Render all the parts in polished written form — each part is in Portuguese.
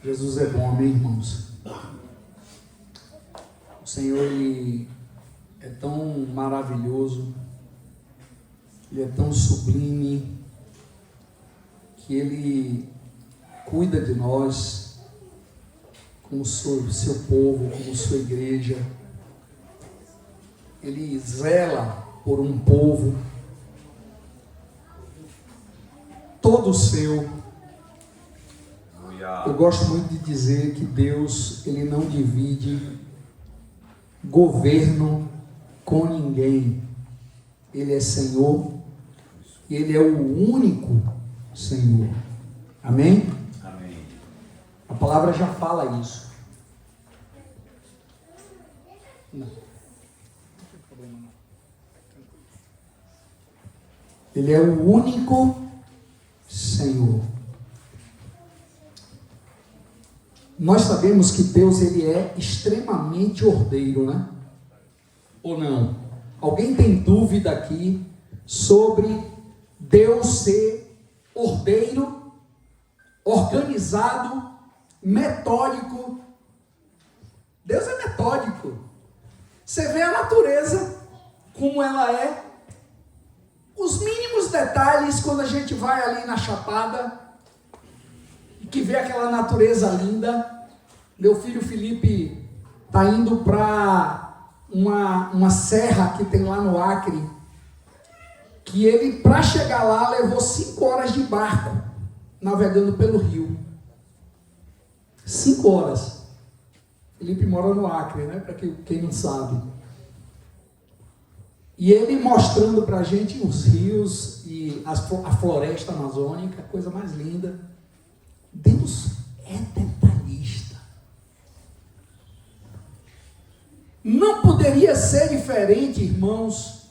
Jesus é bom, amém, irmãos? O Senhor, Ele é tão maravilhoso, Ele é tão sublime, que Ele cuida de nós, como seu povo, como sua igreja. Ele zela por um povo todo seu. Eu gosto muito de dizer que Deus, Ele não divide governo com ninguém. Ele é Senhor, Ele é o único Senhor. Amém? Amém. A palavra já fala isso. Não tem problema não. Ele é o único Senhor. Nós sabemos que Deus, Ele é extremamente ordeiro, né? Ou não? Alguém tem dúvida aqui sobre Deus ser ordeiro, organizado, metódico? Deus é metódico. Você vê a natureza, como ela é, os mínimos detalhes, quando a gente vai ali na Chapada, que vê aquela natureza linda. Meu filho Felipe está indo para uma serra que tem lá no Acre, que ele, para chegar lá, levou 5 horas de barco, navegando pelo rio. 5 horas. Felipe mora no Acre, né? Para quem não sabe. E ele mostrando para a gente os rios e a floresta amazônica, coisa mais linda. Deus é detalhista. Não poderia ser diferente, irmãos,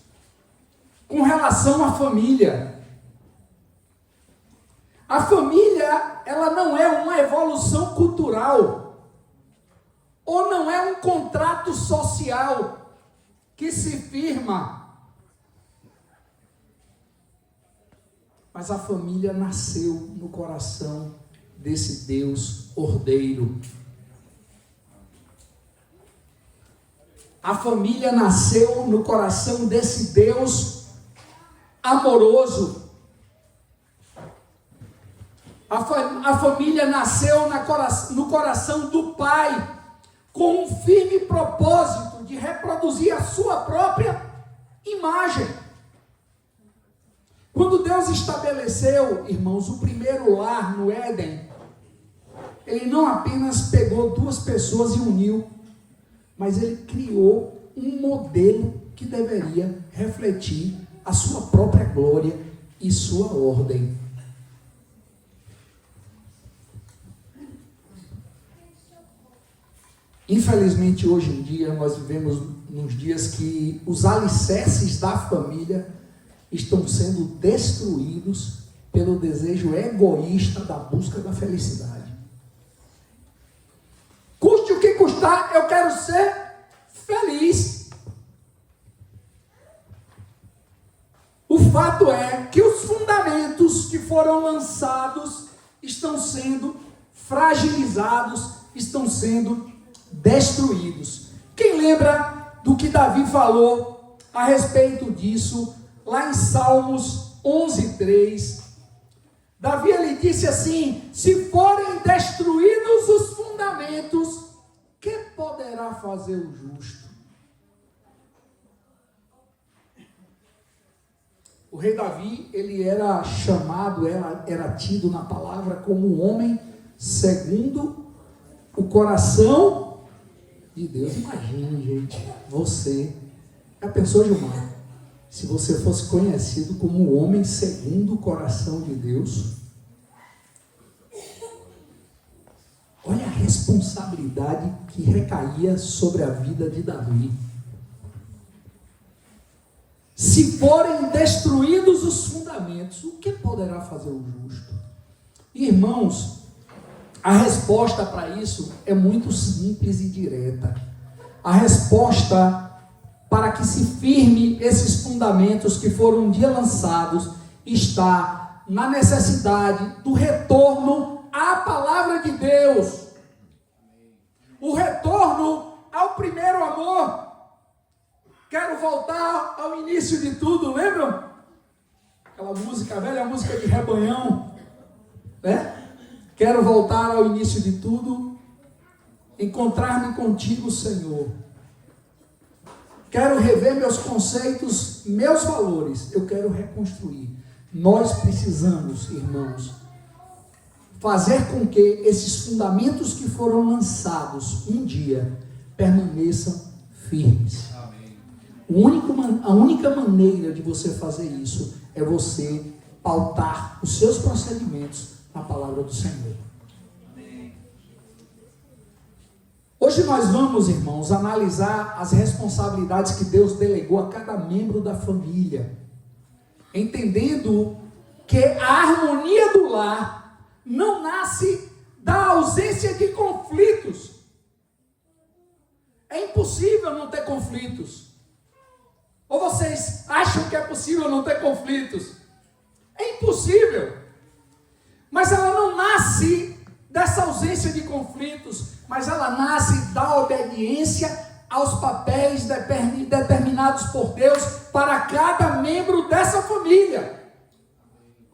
com relação à família. A família, ela não é uma evolução cultural, ou não é um contrato social que se firma. Mas a família nasceu no coração desse Deus ordeiro. A família nasceu no coração desse Deus amoroso. A família nasceu no coração do Pai, com um firme propósito de reproduzir a sua própria imagem. Quando Deus estabeleceu, irmãos, o primeiro lar no Éden, Ele não apenas pegou 2 pessoas e uniu, mas Ele criou um modelo que deveria refletir a sua própria glória e sua ordem. Infelizmente, hoje em dia, nós vivemos nos dias que os alicerces da família estão sendo destruídos pelo desejo egoísta da busca da felicidade. Custe o que custar, eu quero ser feliz. O fato é que os fundamentos que foram lançados estão sendo fragilizados, estão sendo destruídos. Quem lembra do que Davi falou a respeito disso, lá em Salmos 11:3? Davi, ele disse assim: se forem destruídos os fundamentos, que poderá fazer o justo? O rei Davi, ele era chamado, era tido na palavra como um homem segundo o coração de Deus. Imagina, gente, você, já pensou, Gilmar, se você fosse conhecido como um homem segundo o coração de Deus? Olha a responsabilidade que recaía sobre a vida de Davi. Se forem destruídos os fundamentos, o que poderá fazer o justo? Irmãos, a resposta para isso é muito simples e direta. A resposta para que se firme esses fundamentos que foram um dia lançados está na necessidade do retorno à palavra de Deus. favor. Quero voltar ao início de tudo, lembram? Aquela música, a velha música de Rebanhão, né? Quero voltar ao início de tudo, encontrar-me contigo, Senhor. Quero rever meus conceitos, meus valores. Eu quero reconstruir. Nós precisamos, irmãos, fazer com que esses fundamentos que foram lançados um dia permaneçam firmes. A única maneira de você fazer isso é você pautar os seus procedimentos na palavra do Senhor. Hoje nós vamos, irmãos, analisar as responsabilidades que Deus delegou a cada membro da família, entendendo que a harmonia do lar não nasce da ausência de conflitos. É impossível não ter conflitos. Ou vocês acham que é possível não ter conflitos? É impossível. Mas ela não nasce dessa ausência de conflitos, mas ela nasce da obediência aos papéis determinados por Deus para cada membro dessa família.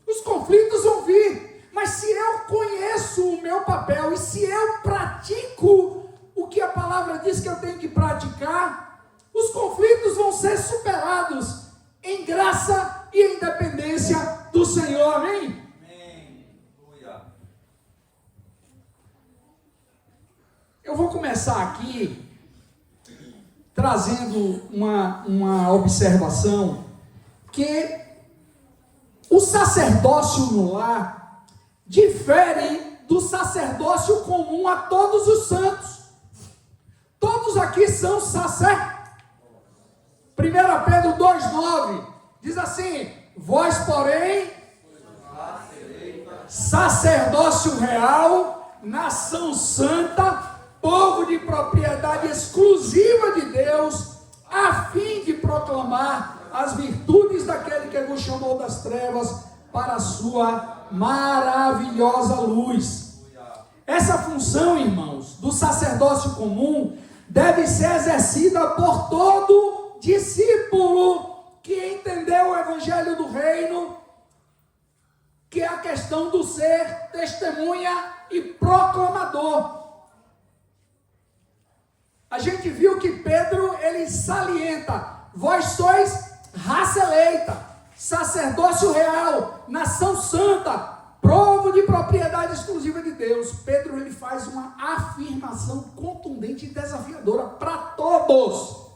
Os conflitos vão vir, mas se eu conheço o meu papel e se eu pratico o que a palavra diz que eu tenho que praticar, os conflitos vão ser superados em graça e em dependência do Senhor. Amém? Eu vou começar aqui trazendo uma observação que o sacerdócio no lar difere do sacerdócio comum a todos os santos. Todos aqui são sacerdotes. 1 Pedro 2,9 diz assim: vós, porém, sacerdócio real, nação santa, povo de propriedade exclusiva de Deus, a fim de proclamar as virtudes daquele que vos chamou das trevas para a sua maravilhosa luz. Essa função, irmãos, do sacerdócio comum deve ser exercida por todo discípulo que entendeu o evangelho do reino, que é a questão do ser testemunha e proclamador. A gente viu que Pedro, ele salienta: vós sois raça eleita, sacerdócio real, nação santa, povo de propriedade exclusiva de Deus. Pedro, ele faz uma afirmação contundente e desafiadora para todos.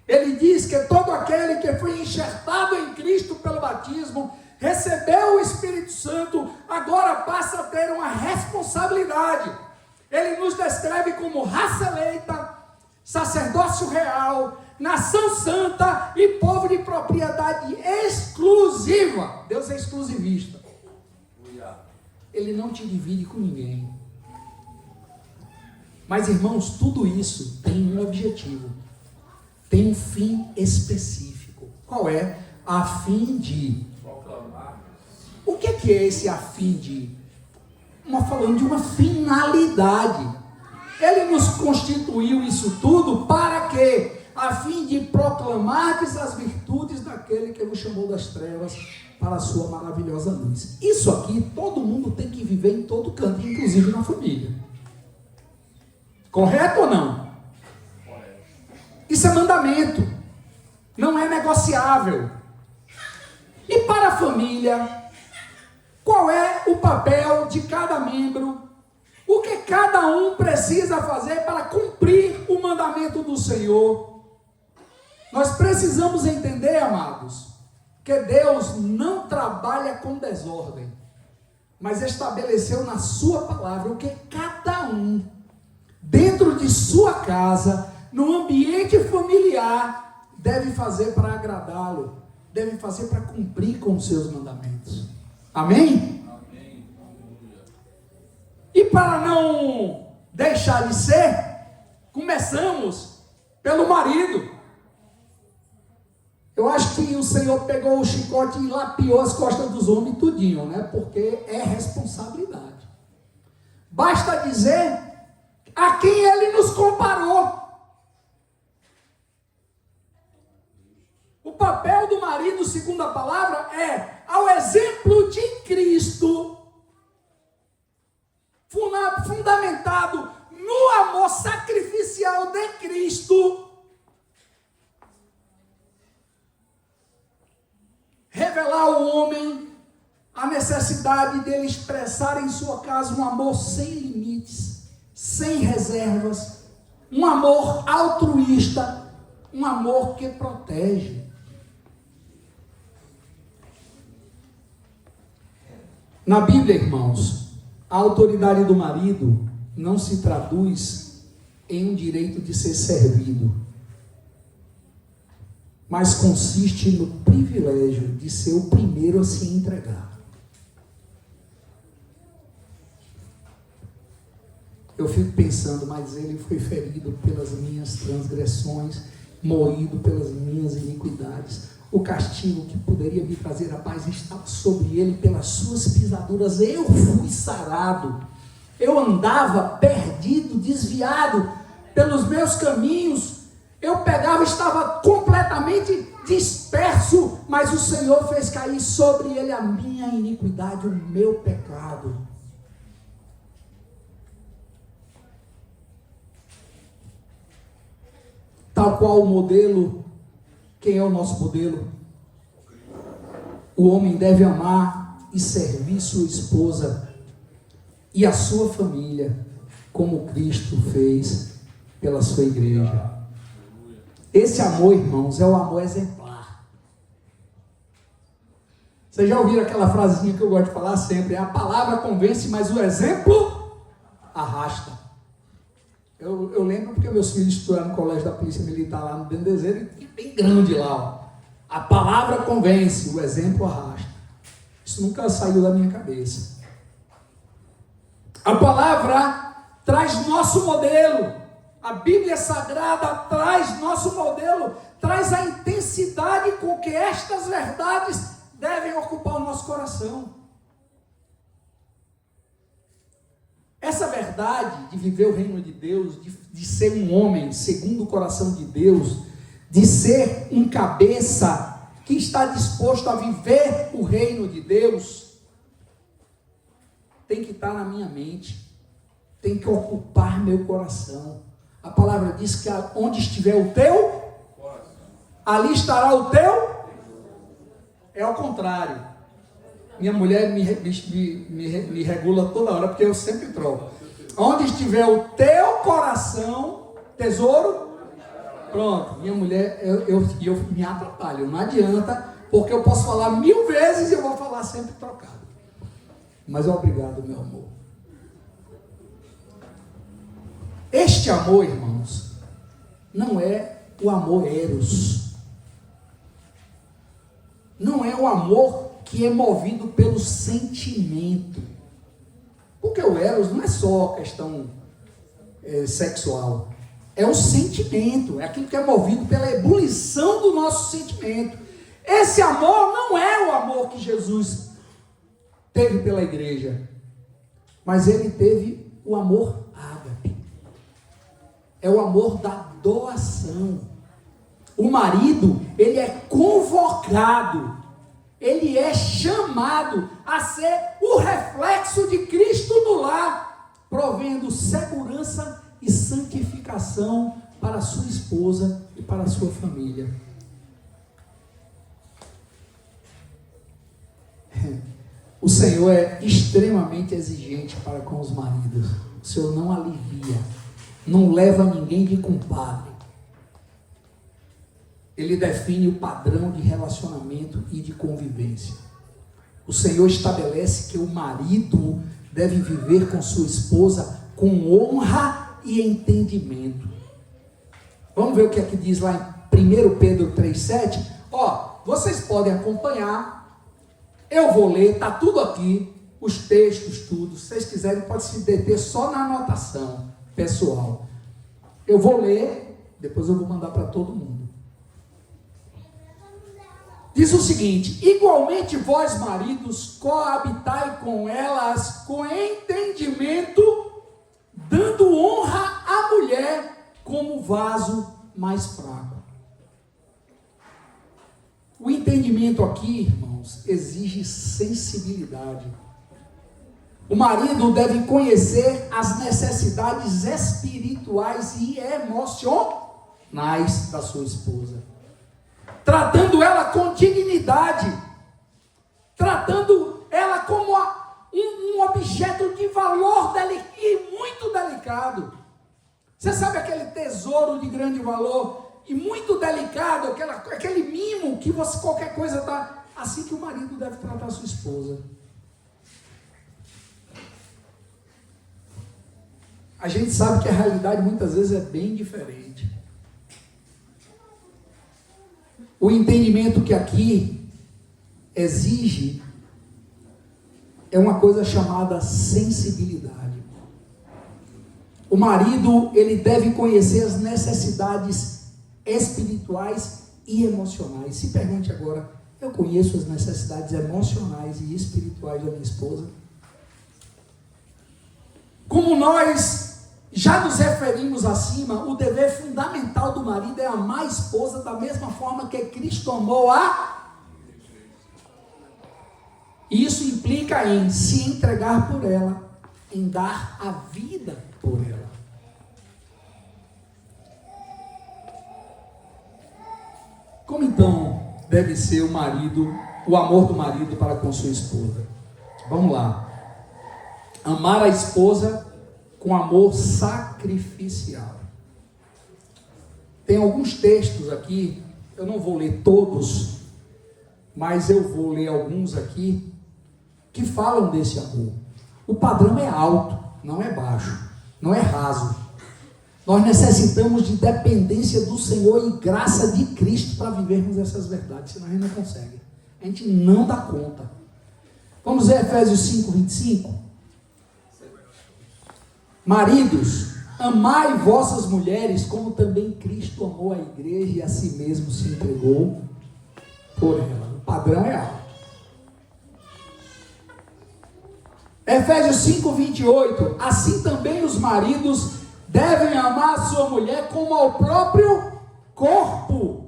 Ele diz que todo aquele que foi enxertado em Cristo pelo batismo, recebeu o Espírito Santo, agora passa a ter uma responsabilidade. Ele nos descreve como raça eleita, sacerdócio real, nação santa e povo de propriedade exclusiva. Deus é exclusivista. Ele não te divide com ninguém. Mas, irmãos, tudo isso tem um objetivo. Tem um fim específico. Qual é? A fim de... O que é esse a fim de? Falando de uma finalidade. Ele nos constituiu isso tudo para quê? A fim de proclamardes as virtudes daquele que vos chamou das trevas para a sua maravilhosa luz. Isso aqui todo mundo tem que viver em todo canto, inclusive na família. Correto ou não? Isso é mandamento, não é negociável. E para a família, qual é o papel de cada membro? O que cada um precisa fazer para cumprir o mandamento do Senhor? Nós precisamos entender, amados, que Deus não trabalha com desordem, mas estabeleceu na sua palavra o que cada um, dentro de sua casa, no ambiente familiar, deve fazer para agradá-lo, deve fazer para cumprir com os seus mandamentos. Amém? Amém. E para não deixar de ser, começamos pelo marido. Eu acho que o Senhor pegou o chicote e lapiou as costas dos homens tudinho, né? Porque é responsabilidade. Basta dizer a quem ele nos comparou. O papel do marido, segundo a palavra, é, ao exemplo de Cristo, fundamentado no amor sacrificial de Cristo, revelar ao homem a necessidade dele expressar em sua casa um amor sem limites, sem reservas, um amor altruísta, um amor que protege. Na Bíblia, irmãos, a autoridade do marido não se traduz em um direito de ser servido, mas consiste no privilégio de ser o primeiro a se entregar. Eu fico pensando, mas ele foi ferido pelas minhas transgressões, moído pelas minhas iniquidades. O castigo que poderia me trazer a paz estava sobre ele, pelas suas pisaduras eu fui sarado. Eu andava perdido, desviado pelos meus caminhos. Eu pegava, estava completamente disperso, mas o Senhor fez cair sobre ele a minha iniquidade, o meu pecado. Tal qual o modelo. Quem é o nosso modelo? O homem deve amar e servir sua esposa e a sua família, como Cristo fez pela sua igreja. Esse amor, irmãos, é o amor exemplar. Vocês já ouviram aquela frasezinha que eu gosto de falar sempre? A palavra convence, mas o exemplo arrasta. Eu lembro porque meus filhos estudaram no colégio da Polícia Militar lá no Bendezeiro, e bem grande lá, ó. A palavra convence, o exemplo arrasta. Isso nunca saiu da minha cabeça. A palavra traz nosso modelo. A Bíblia Sagrada traz nosso modelo, traz a intensidade com que estas verdades devem ocupar o nosso coração. Essa verdade de viver o reino de Deus, de ser um homem segundo o coração de Deus, de ser um cabeça que está disposto a viver o reino de Deus, tem que estar na minha mente, tem que ocupar meu coração. A palavra diz que onde estiver o teu, ali estará o teu. É ao contrário. Minha mulher me regula toda hora, porque eu sempre troco. Onde estiver o teu coração, tesouro, pronto. Minha mulher, eu me atrapalho, não adianta, porque eu posso falar 1000 vezes e eu vou falar sempre trocado. Mas obrigado, meu amor. Este amor, irmãos, não é o amor eros. Não é o amor que é movido pelo sentimento. Porque o eros não é só questão sexual. É o sentimento, é aquilo que é movido pela ebulição do nosso sentimento. Esse amor não é o amor que Jesus teve pela igreja, mas ele teve o amor ágape. É o amor da doação. O marido, ele é convocado, ele é chamado a ser o reflexo de Cristo no lar, provendo segurança e santificação para a sua esposa e para a sua família. O Senhor é extremamente exigente para com os maridos. O Senhor não alivia, não leva ninguém de compadre. Ele define o padrão de relacionamento e de convivência. O Senhor estabelece que o marido deve viver com sua esposa com honra e entendimento. Vamos ver o que é que diz lá em 1 Pedro 3,7. Vocês podem acompanhar. Eu vou ler, está tudo aqui, os textos, tudo. Se vocês quiserem, pode se deter só na anotação pessoal. Eu vou ler, depois eu vou mandar para todo mundo. Diz o seguinte: igualmente vós, maridos, coabitai com elas com entendimento, dando honra vaso mais fraco. O entendimento aqui, irmãos, exige sensibilidade. O marido deve conhecer as necessidades espirituais e emocionais da sua esposa, tratando ela com dignidade, tratando ela como um objeto de valor e muito delicado. Você sabe aquele tesouro de grande valor e muito delicado, aquele mimo que você, qualquer coisa está... Assim que o marido deve tratar a sua esposa. A gente sabe que a realidade muitas vezes é bem diferente. O entendimento que aqui exige é uma coisa chamada sensibilidade. O marido, ele deve conhecer as necessidades espirituais e emocionais. Se pergunte agora, eu conheço as necessidades emocionais e espirituais da minha esposa? Como nós já nos referimos acima, o dever fundamental do marido é amar a esposa da mesma forma que Cristo amou a... Isso implica em se entregar por ela, em dar a vida por ela. Como então deve ser o amor do marido para com sua esposa? Vamos lá. Amar a esposa com amor sacrificial. Tem alguns textos aqui, eu não vou ler todos, mas eu vou ler alguns aqui, que falam desse amor. O padrão é alto, não é baixo, não é raso. Nós necessitamos de dependência do Senhor e graça de Cristo para vivermos essas verdades, senão a gente não consegue. A gente não dá conta. Vamos ver Efésios 5, 25. Maridos, amai vossas mulheres, como também Cristo amou a igreja e a si mesmo se entregou por ela. O padrão é alto. Efésios 5, 28. Assim também os maridos devem amar a sua mulher como ao próprio corpo.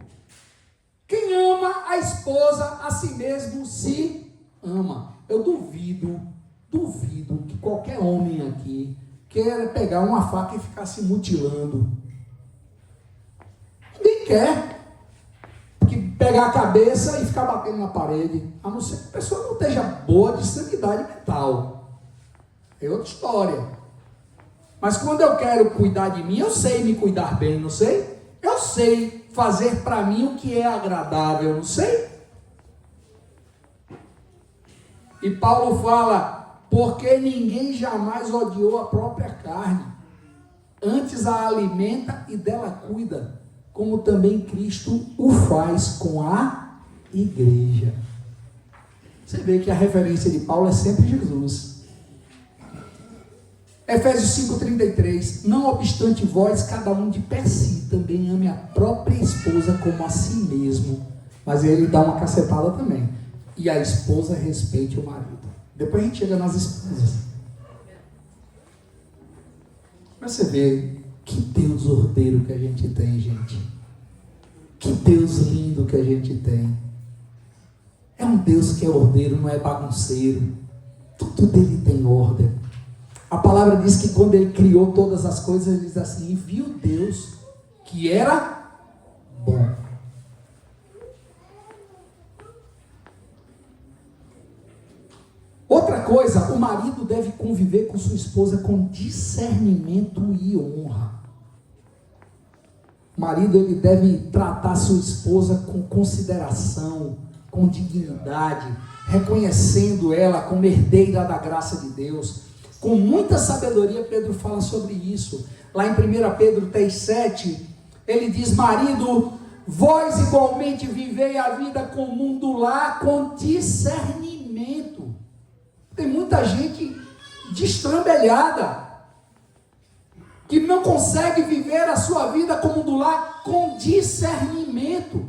Quem ama a esposa, a si mesmo se ama. Eu duvido que qualquer homem aqui queira pegar uma faca e ficar se mutilando. Ninguém quer pegar a cabeça e ficar batendo na parede, a não ser que a pessoa não esteja boa de sanidade mental. É outra história. Mas quando eu quero cuidar de mim, eu sei me cuidar bem, não sei? Eu sei fazer para mim o que é agradável, não sei? E Paulo fala, porque ninguém jamais odiou a própria carne, antes a alimenta e dela cuida, como também Cristo o faz com a igreja. Você vê que a referência de Paulo é sempre Jesus. Efésios 5,33. Não obstante vós, cada um de per si, também ame a própria esposa como a si mesmo. Mas ele dá uma cacetada também. E a esposa respeite o marido. Depois a gente chega nas esposas. Mas você vê, que Deus ordeiro que a gente tem, gente. Que Deus lindo que a gente tem. É um Deus que é ordeiro, não é bagunceiro. Tudo dele tem ordem. A palavra diz que quando ele criou todas as coisas, ele diz assim, e viu Deus que era bom. Outra coisa, o marido deve conviver com sua esposa com discernimento e honra. O marido, ele deve tratar sua esposa com consideração, com dignidade, reconhecendo ela como herdeira da graça de Deus. Com muita sabedoria, Pedro fala sobre isso. Lá em 1 Pedro 3,7, ele diz, marido, vós igualmente vivei a vida comum do lar com discernimento. Tem muita gente destrambelhada, que não consegue viver a sua vida comum do lar com discernimento.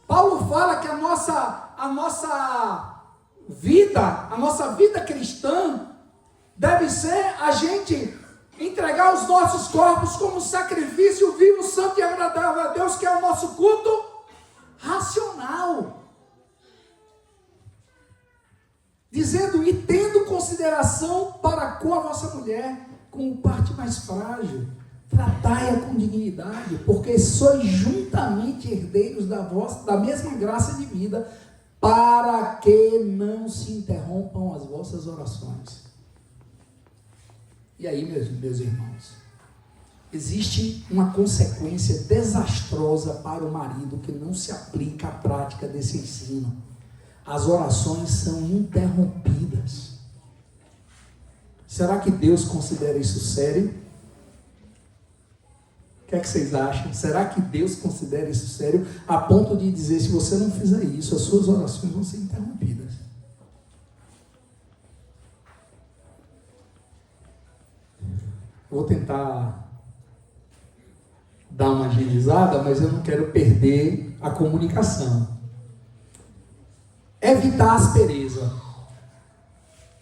Paulo fala que a nossa vida cristã, deve ser a gente entregar os nossos corpos como sacrifício vivo, santo e agradável a Deus, que é o nosso culto racional. Dizendo, e tendo consideração para com a vossa mulher, como parte mais frágil, tratai-a com dignidade, porque sois juntamente herdeiros da mesma graça de vida, para que não se interrompam as vossas orações. E aí, meus irmãos, existe uma consequência desastrosa para o marido que não se aplica à prática desse ensino. As orações são interrompidas. Será que Deus considera isso sério? O que é que vocês acham? Será que Deus considera isso sério a ponto de dizer, se você não fizer isso, as suas orações vão ser interrompidas? Vou tentar dar uma agilizada, mas eu não quero perder a comunicação. Evitar aspereza.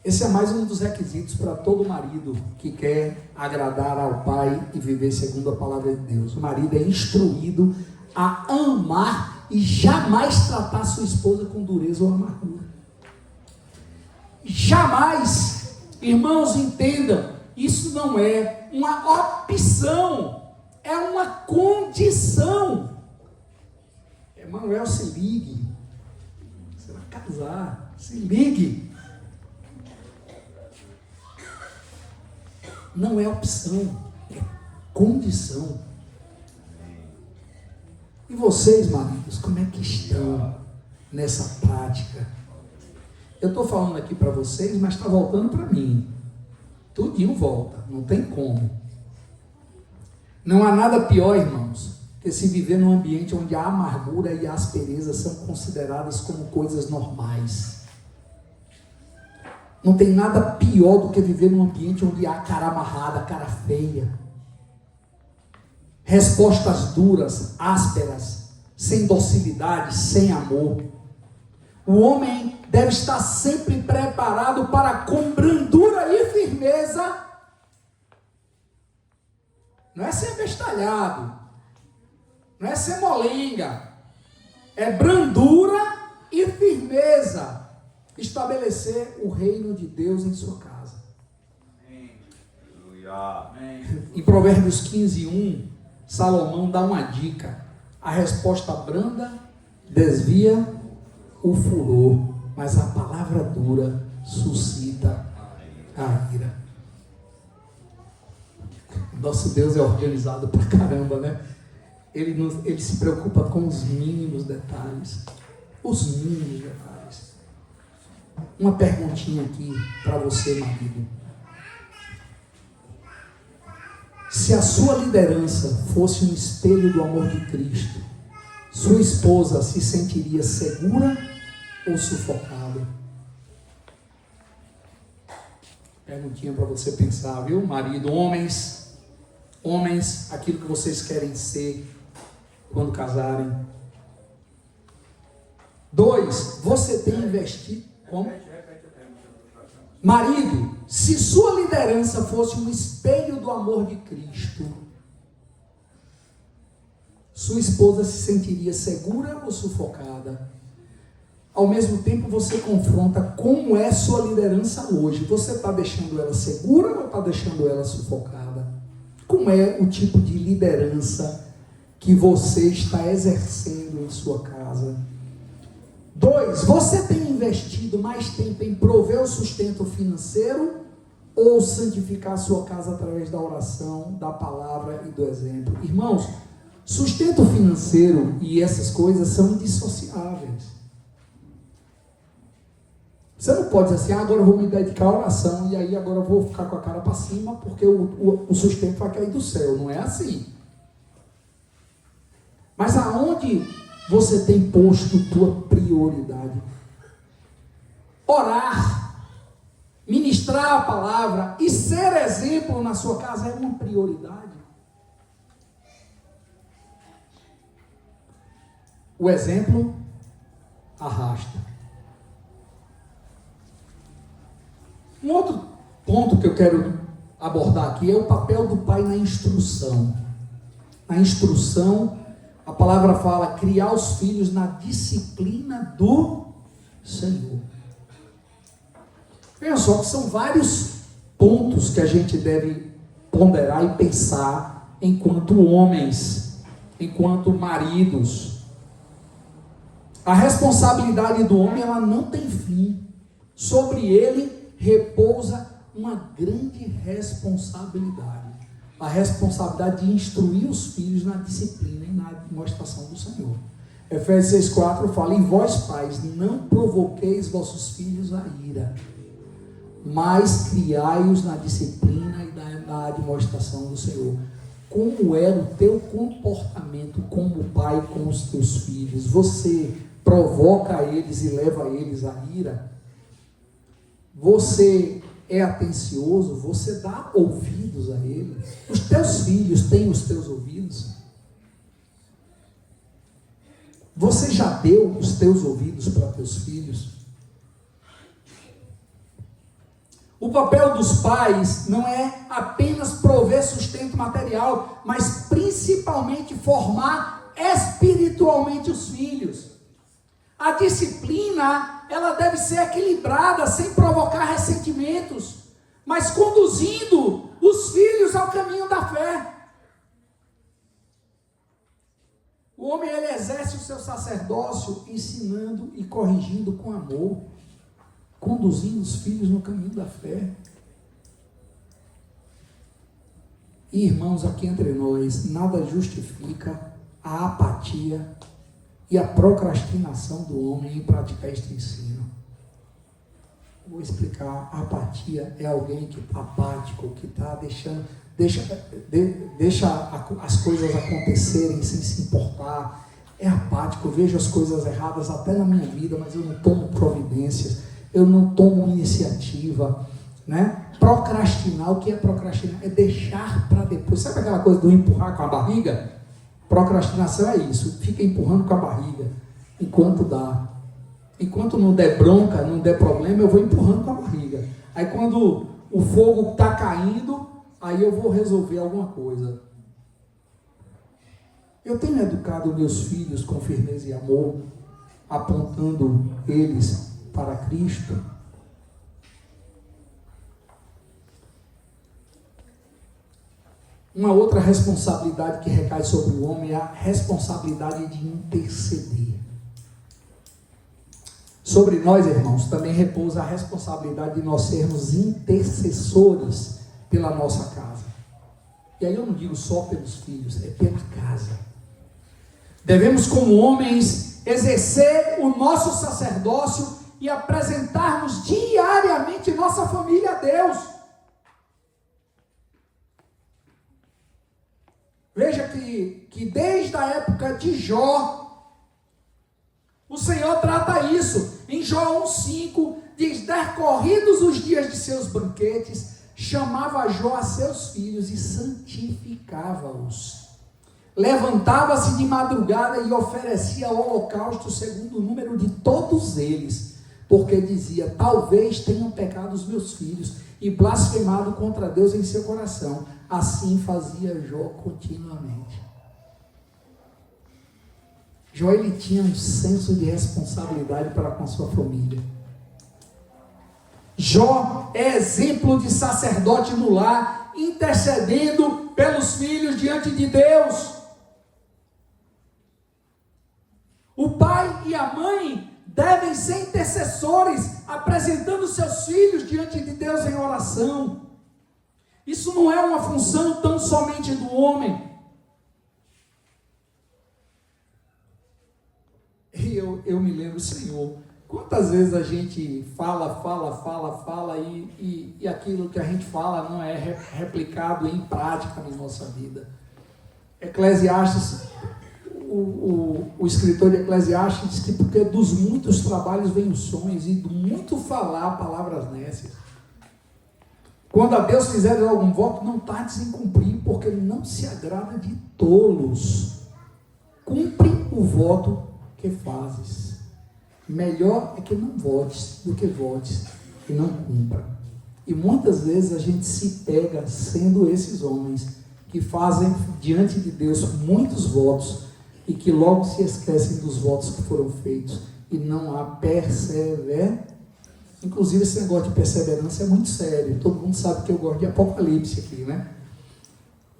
Esse é mais um dos requisitos para todo marido que quer agradar ao pai e viver segundo a palavra de Deus. O marido é instruído a amar e jamais tratar sua esposa com dureza ou amargura. Jamais, irmãos, entendam, isso não é uma opção, é uma condição. Emanuel, se ligue. Você vai casar, se ligue. Não é opção, é condição. E vocês, maridos, como é que estão nessa prática? Eu estou falando aqui para vocês, mas está voltando para mim. Tudinho volta, não tem como. Não há nada pior, irmãos, que se viver num ambiente onde a amargura e a aspereza são consideradas como coisas normais. Não tem nada pior do que viver num ambiente onde há cara amarrada, cara feia. Respostas duras, ásperas, sem docilidade, sem amor. O homem deve estar sempre preparado para, com brandura e firmeza, não é ser bestalhado, não é ser molenga, é brandura e firmeza, estabelecer o reino de Deus em sua casa. Amém. Em Provérbios 15:1, Salomão dá uma dica: a resposta branda desvia o furor, mas a palavra dura suscita a ira. Nosso Deus é organizado pra caramba, né? Ele se preocupa com os mínimos detalhes. Os mínimos detalhes. Uma perguntinha aqui para você, marido. Se a sua liderança fosse um espelho do amor de Cristo, sua esposa se sentiria segura ou sufocada? Perguntinha para você pensar, viu, marido? Homens, aquilo que vocês querem ser quando casarem. 2, você tem investido. Como? Marido, se sua liderança fosse um espelho do amor de Cristo, sua esposa se sentiria segura ou sufocada? Ao mesmo tempo, você confronta como é sua liderança hoje. Você está deixando ela segura ou está deixando ela sufocada? Como é o tipo de liderança que você está exercendo em sua casa? 2, você tem investido mais tempo em prover o sustento financeiro ou santificar a sua casa através da oração, da palavra e do exemplo? Irmãos, sustento financeiro e essas coisas são indissociáveis. Você não pode dizer assim, agora eu vou me dedicar à oração e aí agora eu vou ficar com a cara para cima porque o sustento vai cair do céu. Não é assim. Mas aonde você tem posto tua prioridade? Orar, ministrar a palavra e ser exemplo na sua casa é uma prioridade. O exemplo arrasta. Um outro ponto que eu quero abordar aqui é o papel do pai na instrução. Na instrução, a palavra fala criar os filhos na disciplina do Senhor. Veja só que são vários pontos que a gente deve ponderar e pensar enquanto homens, enquanto maridos. A responsabilidade do homem, ela não tem fim. Sobre ele repousa uma grande responsabilidade. A responsabilidade de instruir os filhos na disciplina e na demonstração do Senhor. Efésios 6,4 fala: e vós, pais, não provoqueis vossos filhos a ira, mas criai-os na disciplina e na demonstração do Senhor. Como é o teu comportamento como pai com os teus filhos? Você provoca eles e leva eles à ira? Você é atencioso? Você dá ouvidos a eles? Os teus filhos têm os teus ouvidos? Você já deu os teus ouvidos para teus filhos? O papel dos pais não é apenas prover sustento material, mas principalmente formar espiritualmente os filhos. A disciplina, ela deve ser equilibrada, sem provocar ressentimentos, mas conduzindo os filhos ao caminho da fé. O homem, ele exerce o seu sacerdócio ensinando e corrigindo com amor, conduzindo os filhos no caminho da fé. E, irmãos, aqui entre nós, nada justifica a apatia e a procrastinação do homem em praticar este ensino. Vou explicar. A apatia é alguém que está apático, que está deixa as coisas acontecerem sem se importar. É apático. Eu vejo as coisas erradas até na minha vida, mas eu não tomo providências, eu não tomo iniciativa, né? Procrastinar, o que é procrastinar? É deixar para depois. Sabe aquela coisa do empurrar com a barriga? Procrastinação é isso, fica empurrando com a barriga, enquanto dá. Enquanto não der bronca, não der problema, eu vou empurrando com a barriga. Aí quando o fogo está caindo, aí eu vou resolver alguma coisa. Eu tenho educado meus filhos com firmeza e amor, apontando eles para Cristo. Uma outra responsabilidade que recai sobre o homem é a responsabilidade de interceder. Sobre nós, irmãos, também repousa a responsabilidade de nós sermos intercessores pela nossa casa. E aí eu não digo só pelos filhos, é pela casa. Devemos, como homens, exercer o nosso sacerdócio e apresentarmos diariamente nossa família a Deus. Veja que desde a época de Jó, o Senhor trata isso. Em Jó 1,5 diz: decorridos os dias de seus banquetes, chamava Jó a seus filhos e santificava-os. Levantava-se de madrugada e oferecia holocausto segundo o número de todos eles, porque dizia: talvez tenham pecado os meus filhos e blasfemado contra Deus em seu coração. Assim fazia Jó continuamente. Jó, ele tinha um senso de responsabilidade para com a sua família. Jó é exemplo de sacerdote no lar, intercedendo pelos filhos diante de Deus. O pai e a mãe devem ser intercessores, apresentando seus filhos diante de Deus em oração. Isso não é uma função tão somente do homem. E eu me lembro, Senhor, quantas vezes a gente fala e aquilo que a gente fala não é replicado em prática na nossa vida. Eclesiastes, o escritor de Eclesiastes diz que porque dos muitos trabalhos vêm os sonhos e do muito falar palavras nécias. Quando a Deus fizer algum voto, não tardes em cumprir, porque Ele não se agrada de tolos. Cumpre o voto que fazes. Melhor é que não votes do que votes e não cumpra. E muitas vezes a gente se pega sendo esses homens que fazem diante de Deus muitos votos e que logo se esquecem dos votos que foram feitos e não há perseverança. Inclusive esse negócio de perseverança é muito sério. Todo mundo sabe que eu gosto de Apocalipse aqui, né?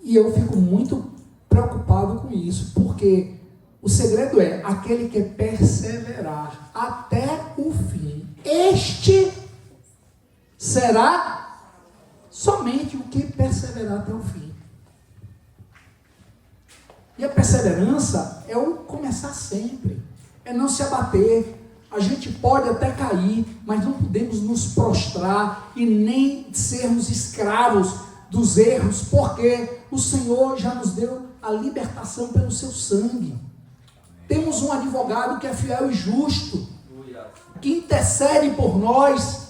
E eu fico muito preocupado com isso, porque o segredo é aquele que perseverar até o fim. Este será somente o que perseverar até o fim. E a perseverança é o começar sempre, é não se abater. A gente pode até cair, mas não podemos nos prostrar e nem sermos escravos dos erros, porque o Senhor já nos deu a libertação pelo seu sangue. Temos um advogado que é fiel e justo, que intercede por nós.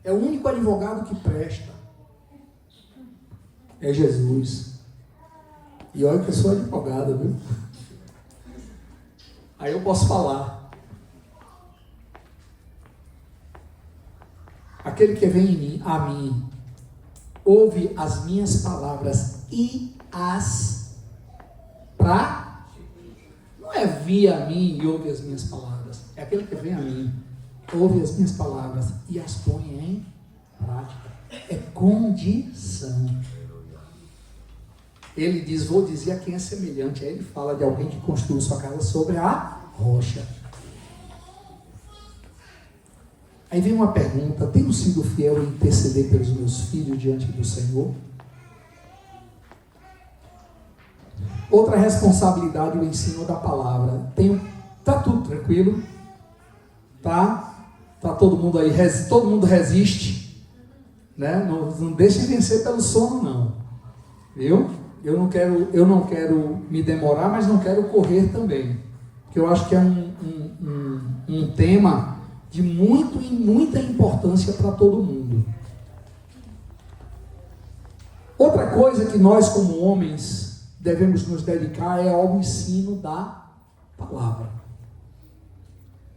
É o único advogado que presta. É Jesus. E olha que eu sou advogado, viu? Aí eu posso falar. Aquele que vem a mim, ouve as minhas palavras e as não é via a mim e ouve as minhas palavras. É aquele que vem a mim, ouve as minhas palavras e as põe em prática. É condição. Ele diz, vou dizer a quem é semelhante. Aí ele fala de alguém que construiu sua casa sobre a rocha. Aí vem uma pergunta: tenho sido fiel em interceder pelos meus filhos diante do Senhor? Outra responsabilidade, o ensino da palavra. Tá tudo tranquilo? Tá todo mundo aí, todo mundo resiste, né? Não deixem vencer pelo sono, não. Viu? Eu não quero me demorar, mas não quero correr também. Porque eu acho que é um tema de muita importância para todo mundo. Outra coisa que nós, como homens, devemos nos dedicar é ao ensino da palavra.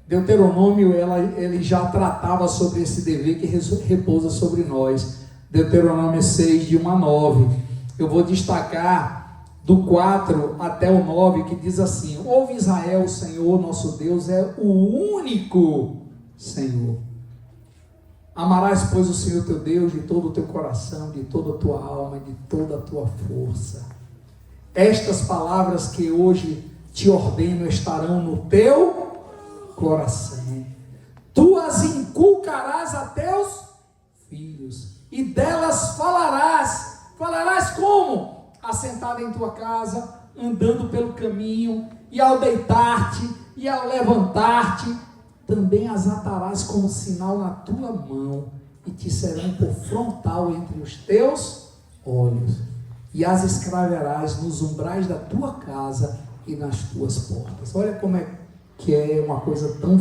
Deuteronômio, ele já tratava sobre esse dever que repousa sobre nós. Deuteronômio 6, de 1 a 9. Eu vou destacar do 4 até o 9, que diz assim: ouve Israel, o Senhor nosso Deus é o único Senhor. Amarás, pois, o Senhor teu Deus de todo o teu coração, de toda a tua alma, de toda a tua força. Estas palavras que hoje te ordeno estarão no teu coração. Tu as inculcarás a teus filhos, e delas falarás. Falarás como? Assentado em tua casa, andando pelo caminho, e ao deitar-te, e ao levantar-te. Também as atarás como sinal na tua mão, e te serão por frontal entre os teus olhos. E as escreverás nos umbrais da tua casa e nas tuas portas. Olha como é que é uma coisa tão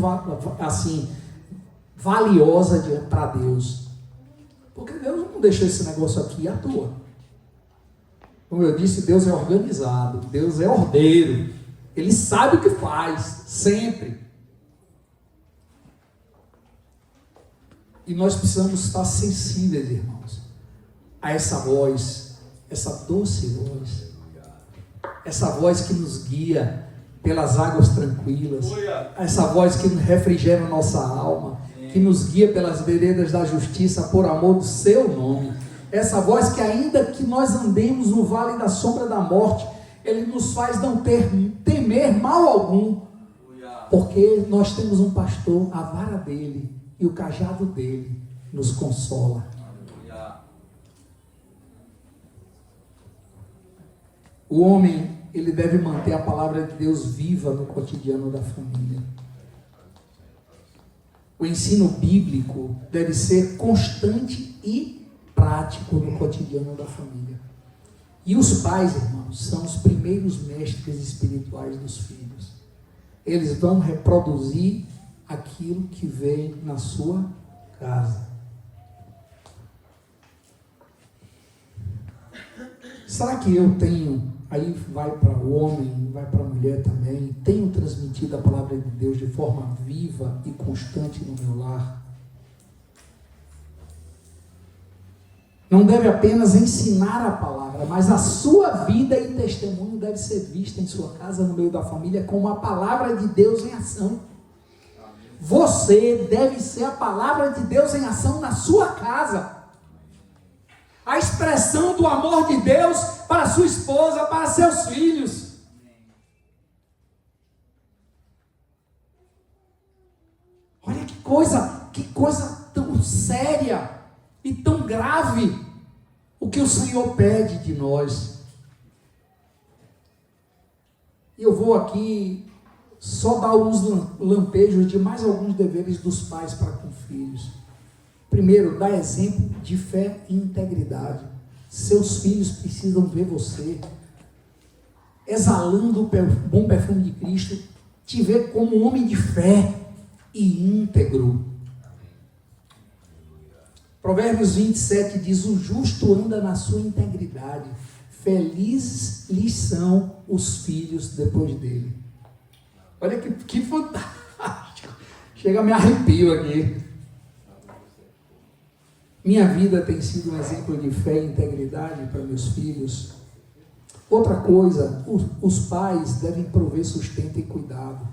assim, valiosa para Deus. Porque Deus não deixou esse negócio aqui à toa. Como eu disse, Deus é organizado, Deus é ordeiro. Ele sabe o que faz, sempre. E nós precisamos estar sensíveis, irmãos, a essa voz, essa doce voz, essa voz que nos guia pelas águas tranquilas, essa voz que refrigera nossa alma, que nos guia pelas veredas da justiça por amor do seu nome. Essa voz que, ainda que nós andemos no vale da sombra da morte, ele nos faz não temer mal algum, porque nós temos um pastor, a vara dele e o cajado dele nos consola. O homem, ele deve manter a palavra de Deus viva no cotidiano da família. O ensino bíblico deve ser constante e prático no cotidiano da família. E os pais, irmãos, são os primeiros mestres espirituais dos filhos. Eles vão reproduzir aquilo que vem na sua casa. Será que eu tenho, aí vai para o homem, vai para a mulher também, tenho transmitido a palavra de Deus de forma viva e constante no meu lar? não deve apenas ensinar a palavra, mas a sua vida e testemunho deve ser vista em sua casa, no meio da família, como a palavra de Deus em ação. Você deve ser a palavra de Deus em ação na sua casa. A expressão do amor de Deus para sua esposa, para seus filhos. Olha que coisa tão séria e tão grave o que o Senhor pede de nós. E eu vou aqui só dar uns lampejos de mais alguns deveres dos pais para com filhos. Primeiro, dá exemplo de fé e integridade. Seus filhos precisam ver você exalando o bom perfume de Cristo, te ver como um homem de fé e íntegro. Provérbios 27 diz: o justo anda na sua integridade, felizes lhes são os filhos depois dele. Olha que fantástico, chega a me arrepio aqui. Minha vida tem sido um exemplo de fé e integridade para meus filhos. Outra coisa, os pais devem prover sustento e cuidado.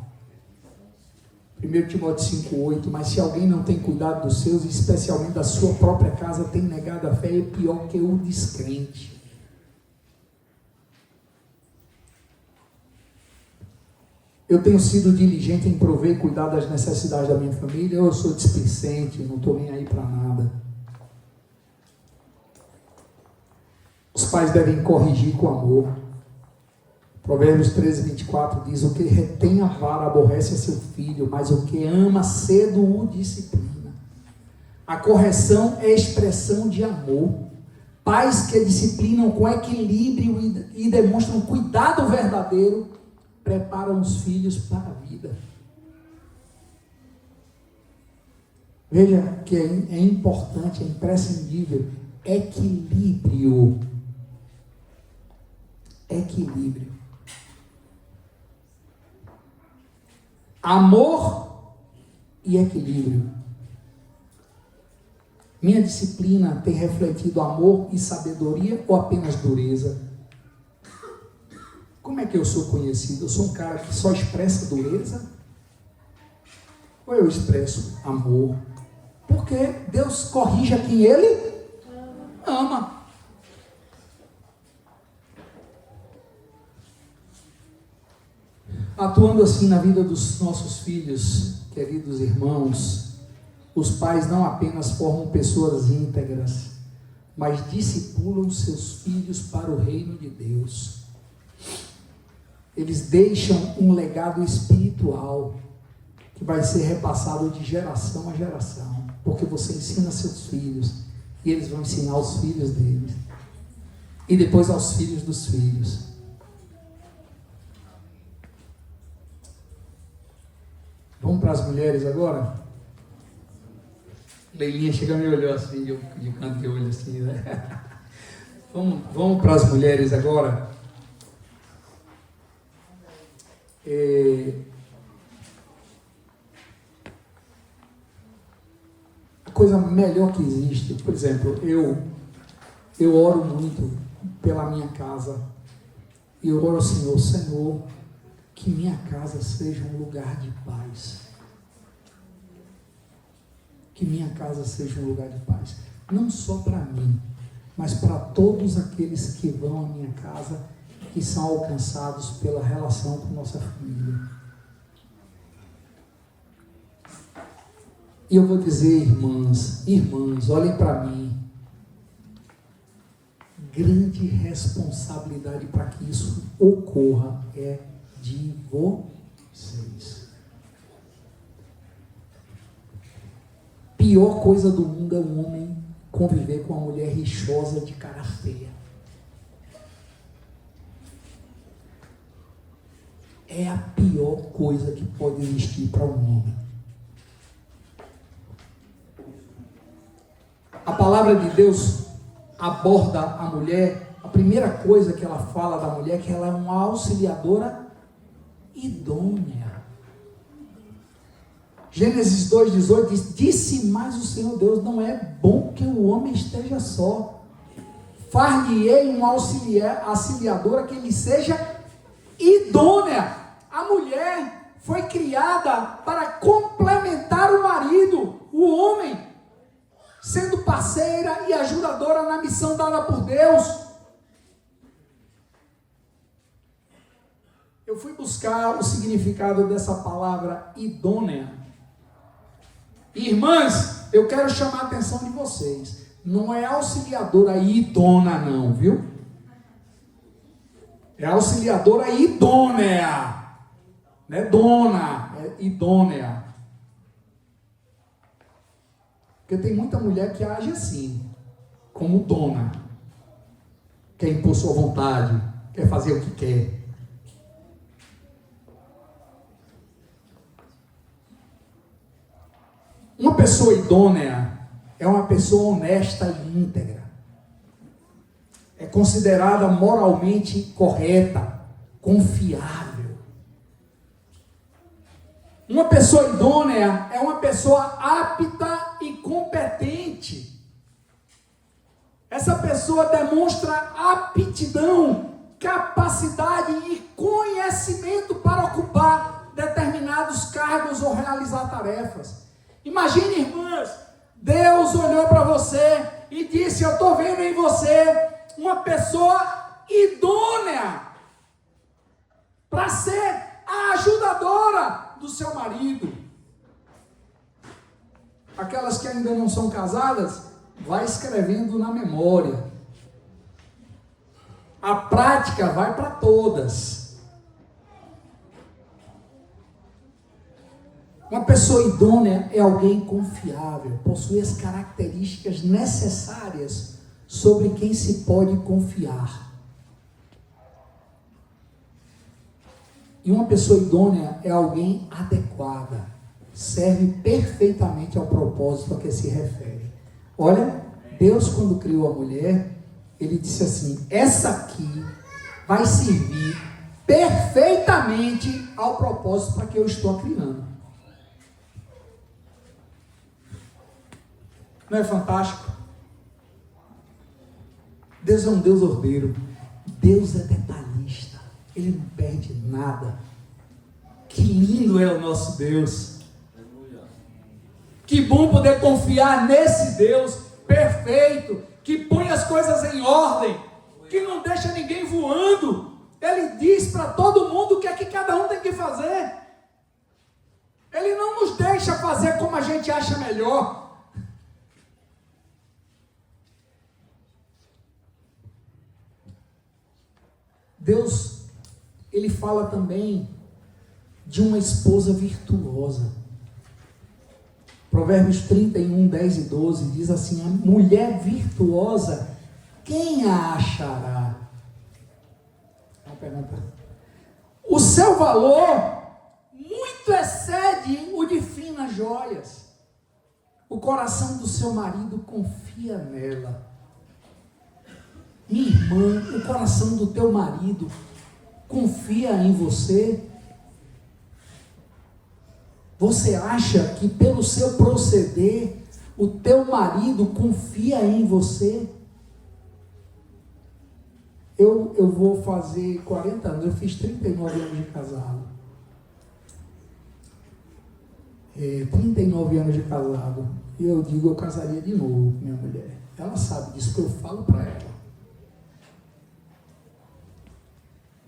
1 Timóteo 5,8, mas se alguém não tem cuidado dos seus, especialmente da sua própria casa, tem negado a fé, é pior que o descrente. Eu tenho sido diligente em prover e cuidar das necessidades da minha família, ou eu sou displicente, não estou nem aí para nada. Os pais devem corrigir com amor. Provérbios 13:24 diz: o que retém a vara aborrece a seu filho, mas o que ama cedo o disciplina. A correção é expressão de amor. Pais que disciplinam com equilíbrio e demonstram cuidado verdadeiro, preparam os filhos para a vida. Veja que é importante, é imprescindível, equilíbrio. Equilíbrio. Amor e equilíbrio. Minha disciplina tem refletido amor e sabedoria ou apenas dureza? Como é que eu sou conhecido? Eu sou um cara que só expressa dureza? Ou eu expresso amor? Porque Deus corrige a quem Ele ama. Atuando assim na vida dos nossos filhos, queridos irmãos, os pais não apenas formam pessoas íntegras, mas discipulam seus filhos para o reino de Deus. Eles deixam um legado espiritual que vai ser repassado de geração a geração, porque você ensina seus filhos e eles vão ensinar os filhos deles e depois aos filhos dos filhos. Vamos para as mulheres agora? Leilinha chega e me olhou assim, de canto de olho assim, né? Vamos para as mulheres agora. A coisa melhor que existe, por exemplo, eu oro muito pela minha casa. E eu oro ao Senhor, Senhor, que minha casa seja um lugar de paz. Que minha casa seja um lugar de paz. Não só para mim, mas para todos aqueles que vão à minha casa, que são alcançados pela relação com nossa família. E eu vou dizer, irmãs, olhem para mim. Grande responsabilidade para que isso ocorra é de vocês. Pior coisa do mundo é um homem conviver com uma mulher rixosa de cara feia. É a pior coisa que pode existir para um homem. A palavra de Deus aborda a mulher, a primeira coisa que ela fala da mulher é que ela é uma auxiliadora idônea. Gênesis 2,18 diz: disse mais o Senhor Deus, não é bom que o homem esteja só, Far-lhe-ei uma auxiliadora que lhe seja idônea. A mulher foi criada para complementar o marido, o homem, sendo parceira e ajudadora na missão dada por Deus. Eu fui buscar o significado dessa palavra idônea. Irmãs, eu quero chamar a atenção de vocês. Não é auxiliadora idônea não, viu? É auxiliadora idônea. Não é dona, é idônea. Porque tem muita mulher que age assim, como dona. Quer impor sua vontade, quer fazer o que quer. Uma pessoa idônea é uma pessoa honesta e íntegra. É considerada moralmente correta, confiável. Uma pessoa idônea é uma pessoa apta e competente. Essa pessoa demonstra aptidão, capacidade e conhecimento para ocupar determinados cargos ou realizar tarefas. Imagine, irmãs, Deus olhou para você e disse: eu estou vendo em você uma pessoa idônea para ser a ajudadora do seu marido. Aquelas que ainda não são casadas, vai escrevendo na memória. A prática vai para todas. Uma pessoa idônea é alguém confiável, possui as características necessárias sobre quem se pode confiar. E uma pessoa idônea é alguém adequada, serve perfeitamente ao propósito a que se refere. Olha, Deus, quando criou a mulher, ele disse assim: essa aqui vai servir perfeitamente ao propósito para que eu estou criando. Não é fantástico? Deus é um Deus ordeiro. Deus é detalhista. Ele não perde nada. Que lindo é o nosso Deus. Que bom poder confiar nesse Deus perfeito, que põe as coisas em ordem, que não deixa ninguém voando. Ele diz para todo mundo o que é que cada um tem que fazer. Ele não nos deixa fazer como a gente acha melhor. Deus, ele fala também de uma esposa virtuosa. Provérbios 31, 10 e 12 diz assim: a mulher virtuosa, quem a achará? Uma pergunta. O seu valor muito excede o de finas joias. O coração do seu marido confia nela. Minha irmã, o coração do teu marido confia em você? Você acha que pelo seu proceder, o teu marido confia em você? Eu vou fazer 40 anos, eu fiz 39 anos de casado. 39 anos de casado. E eu digo, eu casaria de novo com minha mulher. Ela sabe disso, que eu falo para ela.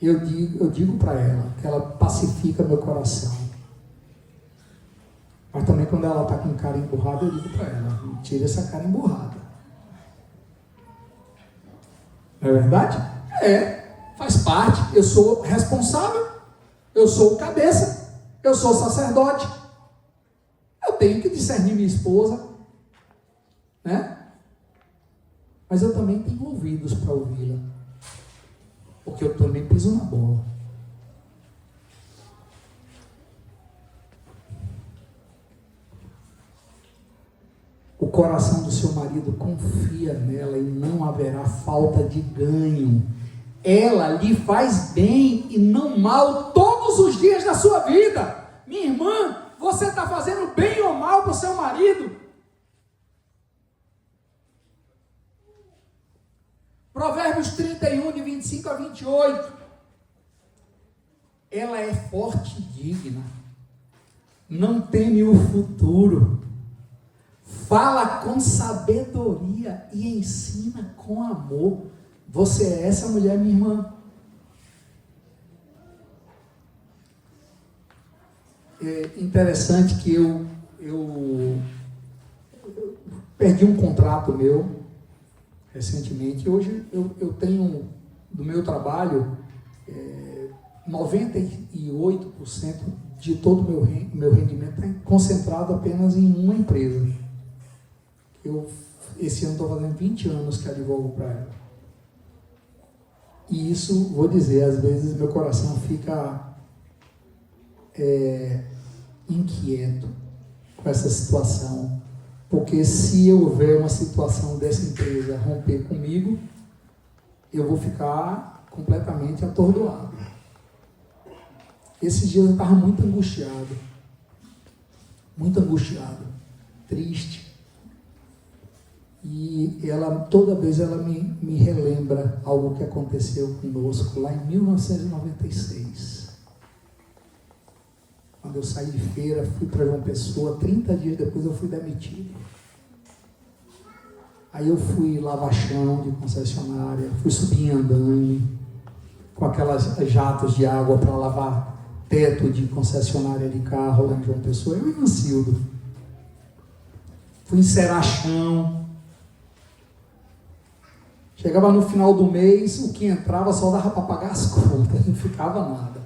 Eu digo para ela que ela pacifica meu coração. Mas também quando ela está com cara emburrada, eu digo para ela: tira essa cara emburrada. Não é verdade? Faz parte. Eu sou responsável, eu sou o cabeça, eu sou sacerdote. Eu tenho que discernir minha esposa, né? Mas eu também tenho ouvidos para ouvi-la. Porque eu também piso na bola. O coração do seu marido confia nela e não haverá falta de ganho. Ela lhe faz bem e não mal todos os dias da sua vida. Minha irmã, você está fazendo bem ou mal para o seu marido? Provérbios 31, de 25 a 28. Ela é forte e digna, não teme o futuro, fala com sabedoria e ensina com amor. Você é essa mulher, minha irmã? É interessante que eu perdi um contrato meu recentemente. Hoje eu tenho, do meu trabalho, 98% de todo o meu rendimento está concentrado apenas em uma empresa. Esse ano estou fazendo 20 anos que advogo para ela. E isso, vou dizer, às vezes meu coração fica inquieto com essa situação, porque se houver uma situação dessa empresa romper comigo, eu vou ficar completamente atordoado. Esses dias eu estava muito angustiado, triste, e toda vez ela me relembra algo que aconteceu conosco lá em 1996. Quando eu saí de feira, fui para João Pessoa, 30 dias depois eu fui demitido. Aí eu fui lavar chão de concessionária, fui subir em andaime, com aquelas jatos de água para lavar teto de concessionária de carro lá em João Pessoa, eu e Mancildo. Fui encerar chão. Chegava no final do mês, o que entrava só dava para pagar as contas, não ficava nada.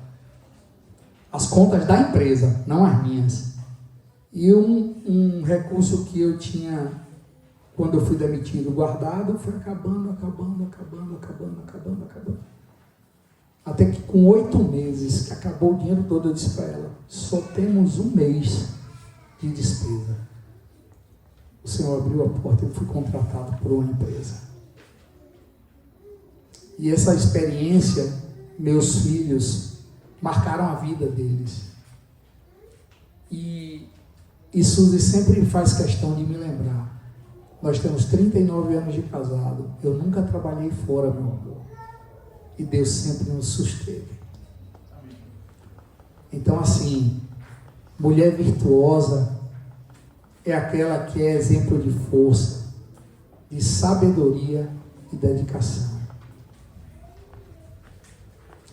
As contas da empresa, não as minhas. E um recurso que eu tinha, quando eu fui demitido, guardado, foi acabando. Até que com 8 meses, que acabou o dinheiro todo, eu disse para ela, só temos 1 mês de despesa. O Senhor abriu a porta e eu fui contratado por uma empresa. E essa experiência, meus filhos marcaram a vida deles. E Suzy sempre faz questão de me lembrar. Nós temos 39 anos de casado. Eu nunca trabalhei fora, meu amor. E Deus sempre nos susteve. Então, assim, mulher virtuosa é aquela que é exemplo de força, de sabedoria e dedicação.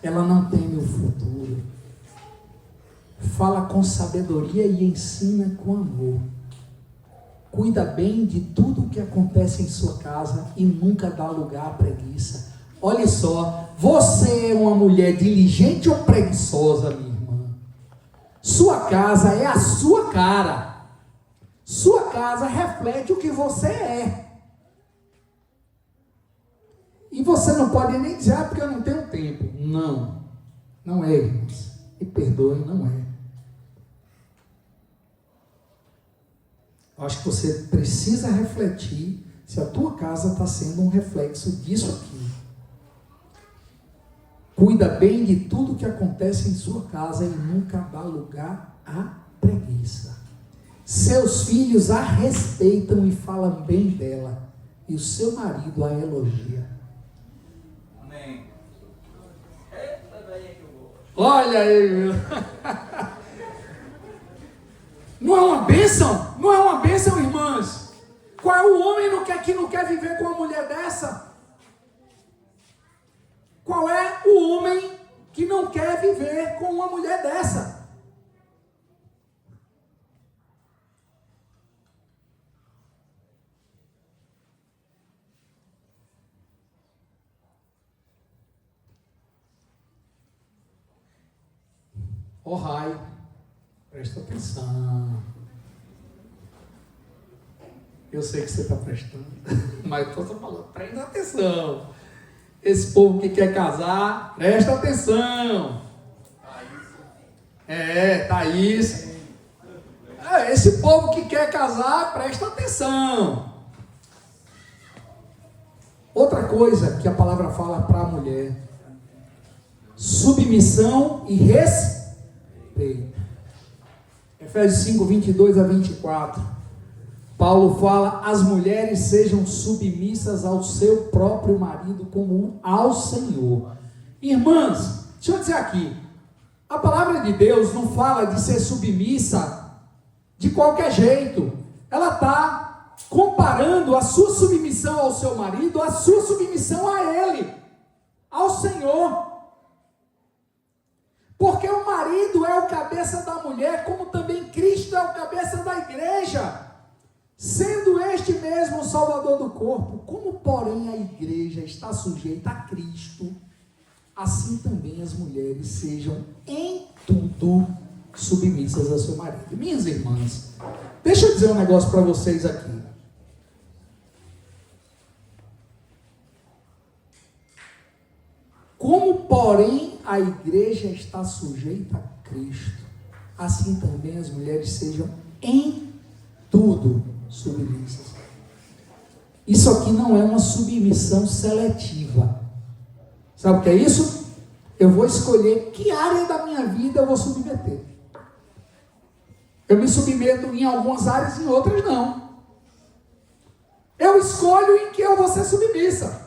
Ela não teme o futuro. Fala com sabedoria e ensina com amor. Cuida bem de tudo o que acontece em sua casa e nunca dá lugar à preguiça. Olha só, você é uma mulher diligente ou preguiçosa, minha irmã? Sua casa é a sua cara. Sua casa reflete o que você é. E você não pode nem dizer, porque eu não tenho tempo. Não é, irmãos. Me perdoem, não é. Eu acho que você precisa refletir se a tua casa está sendo um reflexo disso aqui. Cuida bem de tudo que acontece em sua casa e nunca dá lugar à preguiça. Seus filhos a respeitam e falam bem dela, e o seu marido a elogia. Amém. Olha aí, meu. Não é uma bênção? Não é uma bênção, irmãs? Qual é o homem que não quer viver com uma mulher dessa? Qual é o homem que não quer viver com uma mulher dessa? Oh, Rai, presta atenção. Eu sei que você está prestando, mas eu estou falando, presta atenção. Esse povo que quer casar, presta atenção. Thaís. Esse povo que quer casar, presta atenção. Outra coisa que a palavra fala para a mulher: submissão e respeito. Efésios 5, 22 a 24. Paulo fala, as mulheres sejam submissas ao seu próprio marido como ao Senhor. Irmãs, deixa eu dizer aqui, a palavra de Deus não fala de ser submissa de qualquer jeito. Ela está comparando a sua submissão ao seu marido, a sua submissão a ele, ao Senhor. Porque o marido é o cabeça da mulher, como também Cristo é o cabeça da igreja, sendo este mesmo o Salvador do corpo. Como, porém, a igreja está sujeita a Cristo, assim também as mulheres sejam em tudo submissas a seu marido. Minhas irmãs, deixa eu dizer um negócio para vocês aqui. Como, porém, a igreja está sujeita a Cristo, assim também as mulheres sejam em tudo submissas. Isso aqui não é uma submissão seletiva. Sabe o que é isso? Eu vou escolher que área da minha vida eu vou submeter. Eu me submeto em algumas áreas, em outras não. Eu escolho em que eu vou ser submissa.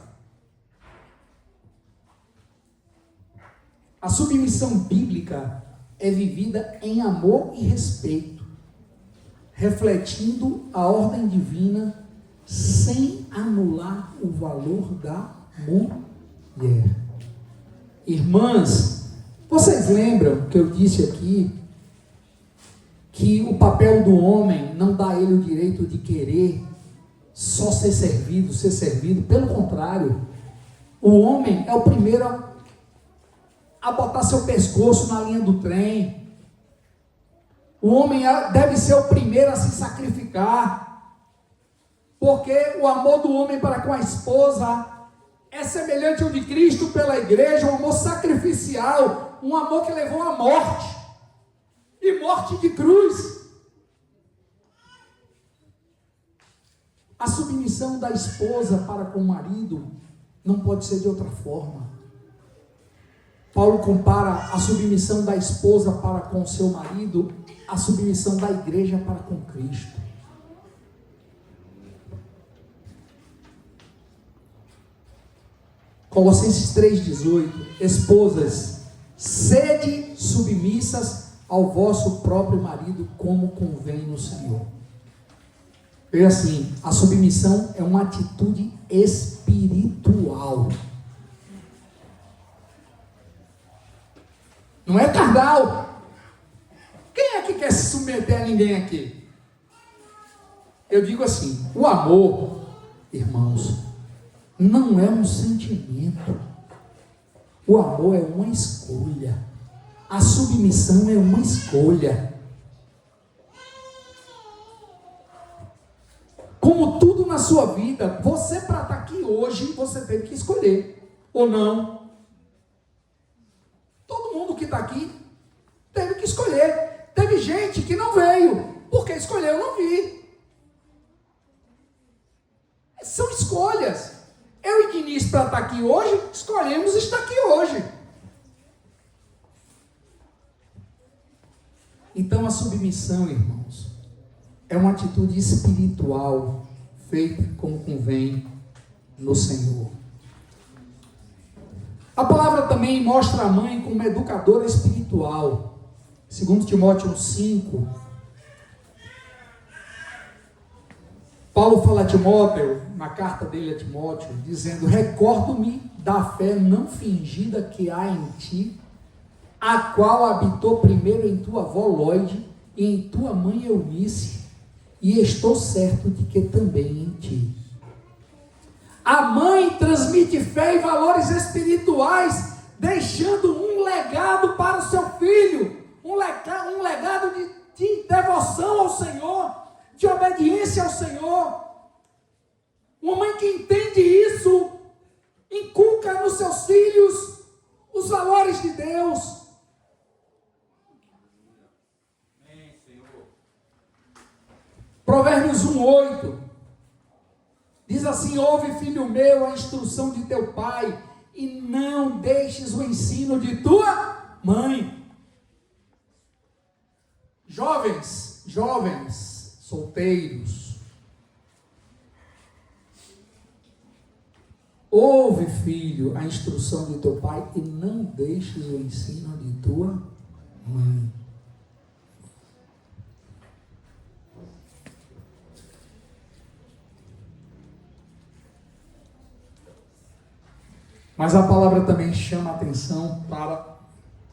A submissão bíblica é vivida em amor e respeito, refletindo a ordem divina sem anular o valor da mulher. Irmãs, vocês lembram que eu disse aqui que o papel do homem não dá a ele o direito de querer só ser servido, pelo contrário, o homem é o primeiro a botar seu pescoço na linha do trem. O homem deve ser o primeiro a se sacrificar, porque o amor do homem para com a esposa é semelhante ao de Cristo pela igreja, um amor sacrificial, um amor que levou à morte, e morte de cruz. A submissão da esposa para com o marido não pode ser de outra forma. Paulo compara a submissão da esposa para com seu marido à submissão da igreja para com Cristo. Colossenses 3,18: esposas, sede submissas ao vosso próprio marido, como convém no Senhor. Veja assim, a submissão é uma atitude espiritual. Não é carnal. Quem é que quer se submeter a ninguém aqui? Eu digo assim, o amor, irmãos, não é um sentimento. O amor é uma escolha. A submissão é uma escolha. Como tudo na sua vida, você para estar aqui hoje, você teve que escolher, ou não? Todo mundo que está aqui teve que escolher. Teve gente que não veio, porque escolheu não vir. São escolhas. Eu e Diniz, para estar aqui hoje, escolhemos estar aqui hoje. Então a submissão, irmãos, é uma atitude espiritual, feita como convém no Senhor. A palavra também mostra a mãe como educadora espiritual. 2 Timóteo 5. Paulo fala a Timóteo, na carta dele a Timóteo, dizendo: recordo-me da fé não fingida que há em ti, a qual habitou primeiro em tua avó Lóide e em tua mãe Eunice, e estou certo de que também em ti. A mãe transmite fé e valores espirituais, deixando um legado para o seu filho, um legado de devoção ao Senhor, de obediência ao Senhor. Uma mãe que entende isso, inculca nos seus filhos os valores de Deus. Amém, Senhor. Provérbios 1:8 diz assim: ouve, filho meu, a instrução de teu pai, e não deixes o ensino de tua mãe. Jovens, solteiros, Ouve, filho, a instrução de teu pai e não deixes o ensino de tua mãe. Mas a palavra também chama a atenção para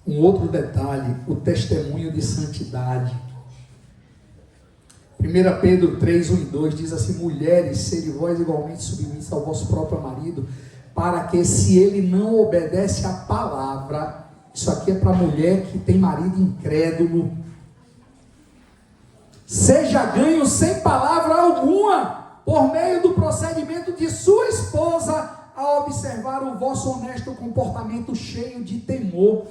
um outro detalhe, o testemunho de santidade. 1 Pedro 3, 1 e 2 diz assim: mulheres, sede vós igualmente submissas ao vosso próprio marido, para que, se ele não obedece à palavra, isso aqui é para mulher que tem marido incrédulo, seja ganho sem palavra alguma, por meio do procedimento de sua esposa, a observar o vosso honesto comportamento cheio de temor.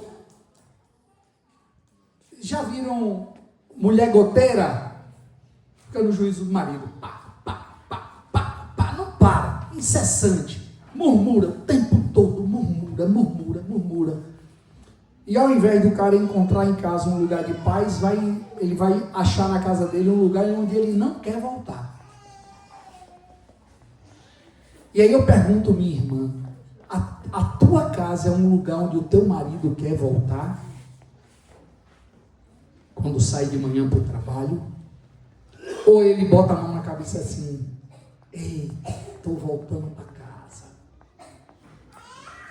Já viram mulher goteira? Fica no juízo do marido. Não para, incessante, murmura o tempo todo, murmura. E ao invés do cara encontrar em casa um lugar de paz, ele vai achar na casa dele um lugar onde ele não quer voltar. E aí eu pergunto, minha irmã, a tua casa é um lugar onde o teu marido quer voltar? Quando sai de manhã para o trabalho? Ou ele bota a mão na cabeça assim: ei, estou voltando para casa.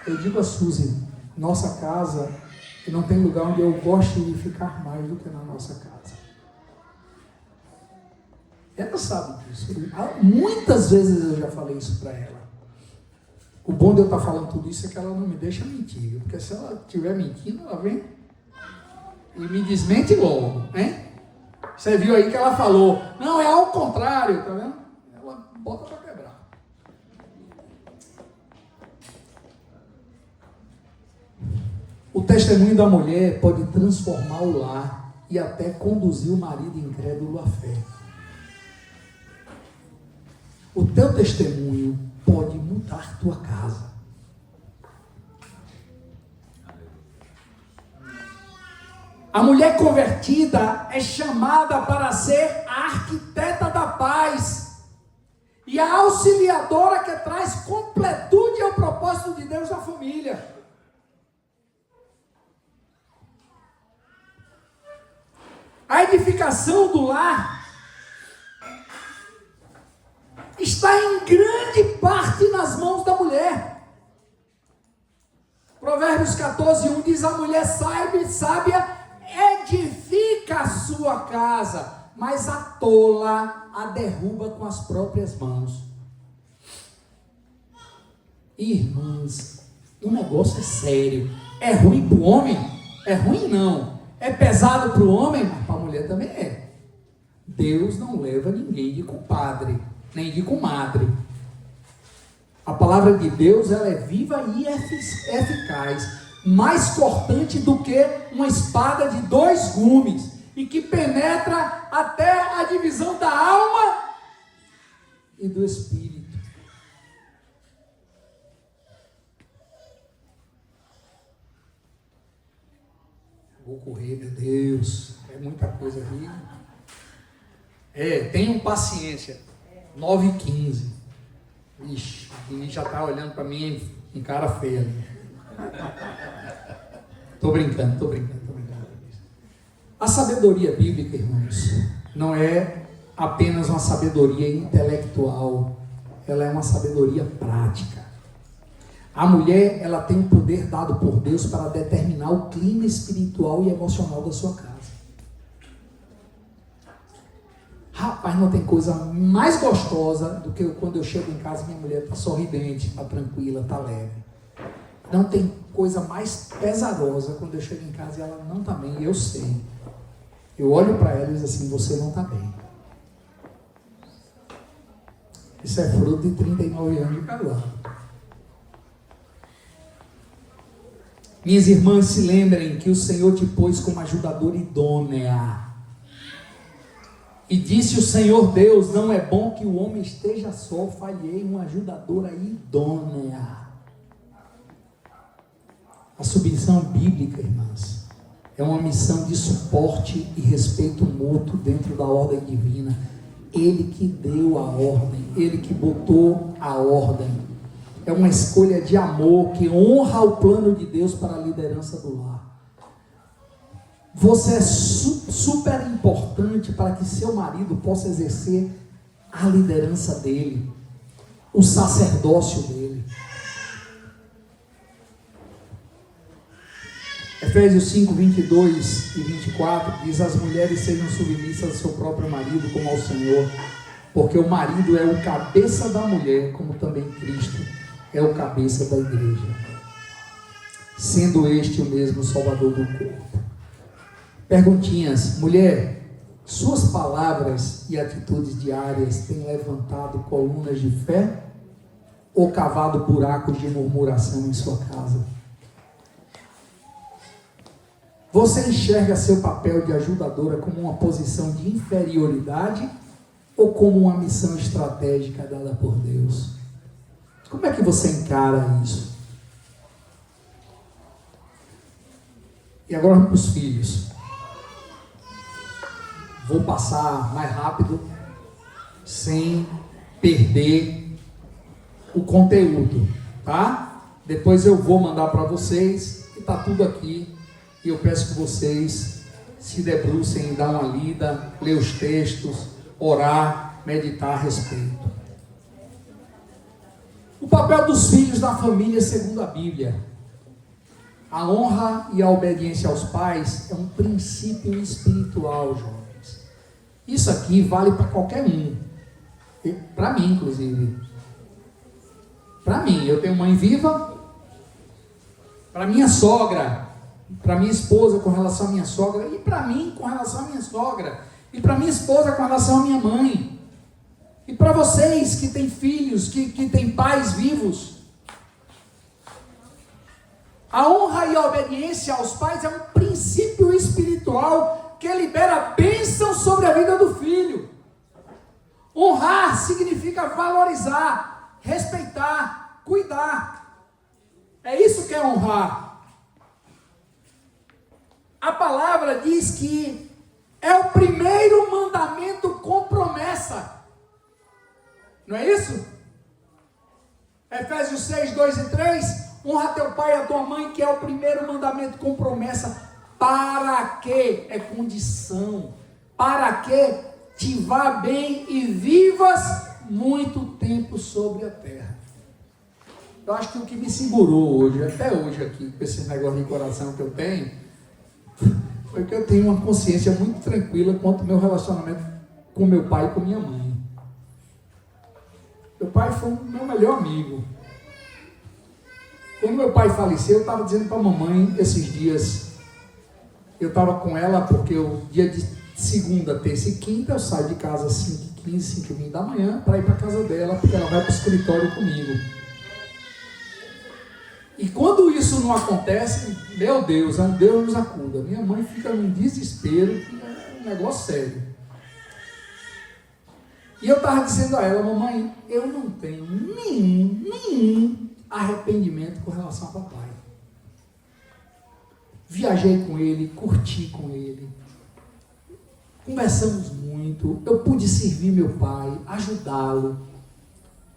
Eu digo a Suzy, nossa casa não tem lugar onde eu gosto de ficar mais do que na nossa casa. Ela sabe disso. Muitas vezes eu já falei isso para ela. O bom de eu estar falando tudo isso é que ela não me deixa mentir. Porque se ela estiver mentindo, ela vem e me desmente logo, né? Você viu aí que ela falou, não, é ao contrário, tá vendo? Ela bota para quebrar. O testemunho da mulher pode transformar o lar e até conduzir o marido incrédulo à fé. O teu testemunho pode mudar tua casa. A mulher convertida é chamada para ser a arquiteta da paz e a auxiliadora que traz completude ao propósito de Deus na família. A edificação do lar está em grande parte nas mãos da mulher. Provérbios 14, 1 diz: a mulher sábia edifica a sua casa, mas a tola a derruba com as próprias mãos. Irmãs, o negócio é sério. É ruim para o homem? É ruim não. É pesado para o homem? Mas para a mulher também é. Deus não leva ninguém de compadre, nem de comadre. A palavra de Deus, ela é viva e eficaz, mais cortante do que uma espada de 2 gumes, e que penetra até a divisão da alma e do espírito. Vou correr, meu Deus, é muita coisa aqui. Tenham paciência. 9h15. Ixi, ele já está olhando para mim em cara feia ali. Tô brincando. A sabedoria bíblica, irmãos, não é apenas uma sabedoria intelectual, ela é uma sabedoria prática. A mulher, ela tem o poder dado por Deus para determinar o clima espiritual e emocional da sua casa. Rapaz, não tem coisa mais gostosa do que quando eu chego em casa e minha mulher está sorridente, está tranquila, está leve. Não tem coisa mais pesarosa quando eu chego em casa e ela não está bem, eu sei. Eu olho para ela e digo assim: você não está bem. Isso é fruto de 39 anos de casado. Minhas irmãs, se lembrem que o Senhor te pôs como ajudadora idônea. E disse o Senhor Deus: não é bom que o homem esteja só, falhei uma ajudadora idônea. A submissão bíblica, irmãs, é uma missão de suporte e respeito mútuo dentro da ordem divina. Ele que deu a ordem, ele que botou a ordem. é uma escolha de amor que honra o plano de Deus para a liderança do lar. Você é super importante para que seu marido possa exercer a liderança dele, o sacerdócio dele. Efésios 5, 22 e 24 diz: as mulheres sejam submissas ao seu próprio marido como ao Senhor, porque o marido é o cabeça da mulher, como também Cristo é o cabeça da igreja, sendo este o mesmo Salvador do corpo. Perguntinhas: mulher, suas palavras e atitudes diárias têm levantado colunas de fé ou cavado buracos de murmuração em sua casa? Você enxerga seu papel de ajudadora como uma posição de inferioridade ou como uma missão estratégica dada por Deus? Como é que você encara isso? E agora vamos para os filhos. Vou passar mais rápido, sem perder o conteúdo, tá? Depois eu vou mandar para vocês, e tá tudo aqui. E eu peço que vocês se debrucem em dar uma lida, ler os textos, orar, meditar a respeito. O papel dos filhos na família segundo a Bíblia. A honra e a obediência aos pais é um princípio espiritual, jovens. Isso aqui vale para qualquer um. Para mim, inclusive. Para mim, eu tenho mãe viva. Para minha sogra. Para minha esposa com relação à minha sogra, e para mim com relação à minha sogra, e para minha esposa com relação à minha mãe, e para vocês que têm filhos, que têm pais vivos. A honra e a obediência aos pais é um princípio espiritual que libera bênção sobre a vida do filho. Honrar significa valorizar, respeitar, cuidar. É isso que é honrar. A palavra diz que é o primeiro mandamento com promessa. Não é isso? Efésios 6, 2 e 3. Honra teu pai e a tua mãe, que é o primeiro mandamento com promessa. Para que? É condição. Para que te vá bem e vivas muito tempo sobre a terra. Eu acho que o que me segurou hoje, até hoje aqui, com esse negócio de coração que eu tenho, foi que eu tenho uma consciência muito tranquila quanto ao meu relacionamento com meu pai e com minha mãe. Meu pai foi o meu melhor amigo. Quando meu pai faleceu, eu estava dizendo para a mamãe esses dias, eu estava com ela porque o dia de segunda, terça e quinta eu saio de casa às 5h15, 5h20 da manhã para ir para a casa dela, porque ela vai para o escritório comigo. E quando isso não acontece, meu Deus, é um Deus nos acuda. Minha mãe fica num desespero, que é um negócio sério. E eu estava dizendo a ela: mamãe, eu não tenho nenhum arrependimento com relação a papai. Viajei com ele, curti com ele, conversamos muito, eu pude servir meu pai, ajudá-lo.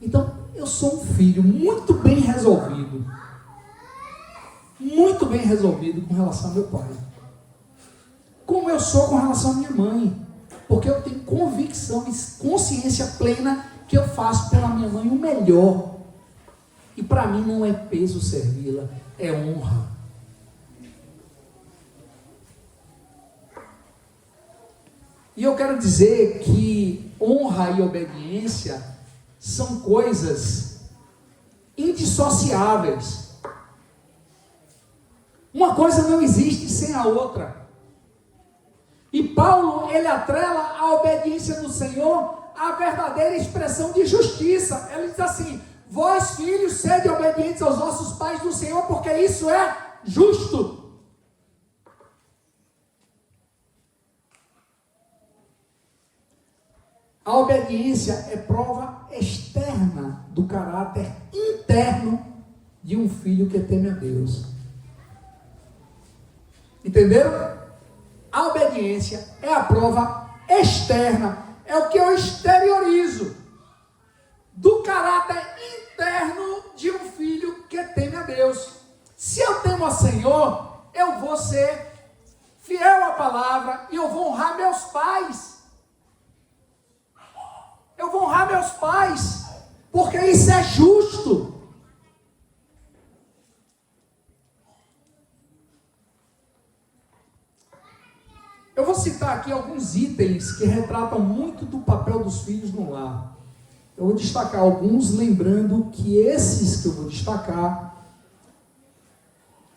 Então, eu sou um filho muito bem resolvido com relação ao meu pai, como eu sou com relação à minha mãe, porque eu tenho convicção e consciência plena que eu faço pela minha mãe o melhor, e para mim não é peso servi-la, é honra. E eu quero dizer que honra e obediência são coisas indissociáveis. Uma coisa não existe sem a outra. E Paulo, ele atrela a obediência do Senhor à verdadeira expressão de justiça. Ele diz assim: vós filhos, sede obedientes aos vossos pais do Senhor, porque isso é justo. A obediência é prova externa do caráter interno de um filho que teme a Deus. Entenderam? A obediência é a prova externa, é o que eu exteriorizo do caráter interno de um temo ao Senhor, eu vou ser fiel à palavra e eu vou honrar meus pais. Eu vou honrar meus pais, porque isso é justo. Eu vou citar aqui alguns itens que retratam muito do papel dos filhos no lar. Eu vou destacar alguns, lembrando que esses que eu vou destacar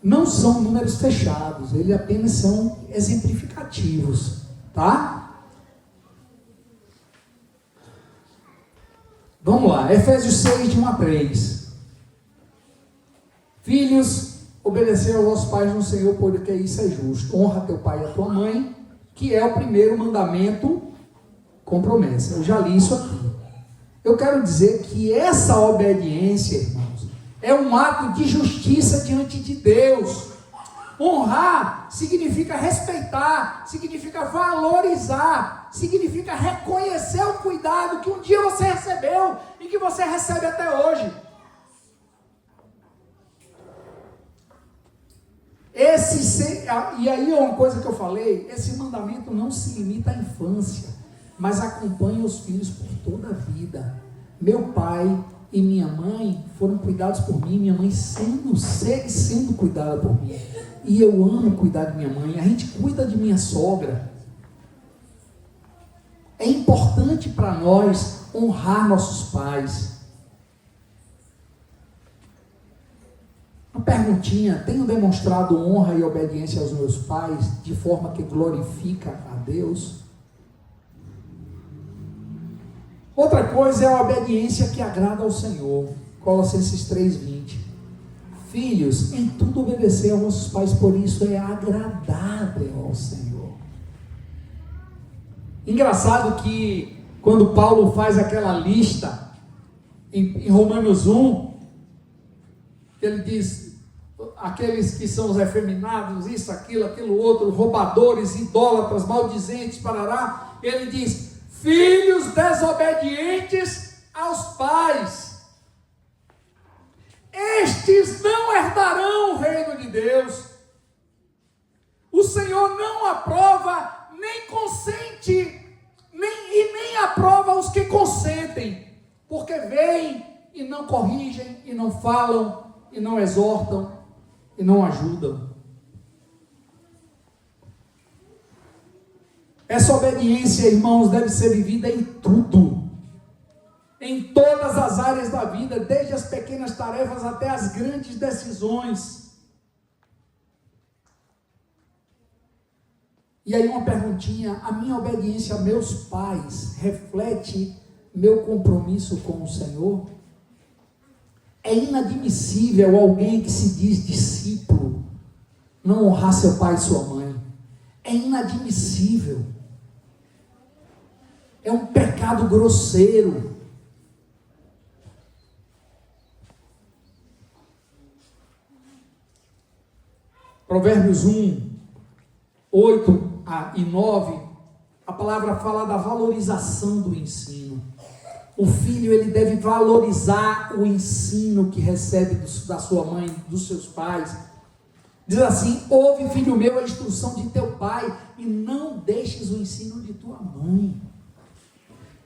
não são números fechados, eles apenas são exemplificativos, tá? Vamos lá, Efésios 6, de 1 a 3. Filhos, obedecei aos vossos pais no Senhor, porque isso é justo. Honra teu pai e a tua mãe, que é o primeiro mandamento com promessa. Eu já li isso aqui. Eu quero dizer que essa obediência, irmãos, é um ato de justiça diante de Deus. Honrar significa respeitar, significa valorizar, significa reconhecer o cuidado que um dia você recebeu e que você recebe até hoje. E aí é uma coisa que eu falei, esse mandamento não se limita à infância, mas acompanha os filhos por toda a vida. Meu pai e minha mãe foram cuidados por mim, minha mãe segue sendo cuidada por mim. E eu amo cuidar de minha mãe, a gente cuida de minha sogra. É importante para nós honrar nossos pais. Uma perguntinha: tenho demonstrado honra e obediência aos meus pais de forma que glorifica a Deus? Outra coisa é a obediência que agrada ao Senhor. Colossenses 3:20. Filhos, em tudo obedecer aos vossos pais, por isso é agradável ao Senhor. Engraçado que quando Paulo faz aquela lista em Romanos 1, ele diz: aqueles que são os efeminados, isso, aquilo outro, roubadores, idólatras, maldizentes, parará. Ele diz: filhos desobedientes aos pais, estes não herdarão o reino de Deus. O Senhor não aprova, nem consente, nem aprova os que consentem, porque veem e não corrigem, e não falam, e não exortam, e não ajudam. Essa obediência, irmãos, deve ser vivida em tudo, em todas as áreas da vida, desde as pequenas tarefas até as grandes decisões. E aí uma perguntinha: a minha obediência a meus pais reflete meu compromisso com o Senhor? É inadmissível alguém que se diz discípulo não honrar seu pai e sua mãe. É inadmissível. É um pecado grosseiro. Provérbios 1, 8 e 9, a palavra fala da valorização do ensino. O filho, ele deve valorizar o ensino que recebe da sua mãe, dos seus pais. Diz assim: ouve, filho meu, a instrução de teu pai, e não deixes o ensino de tua mãe,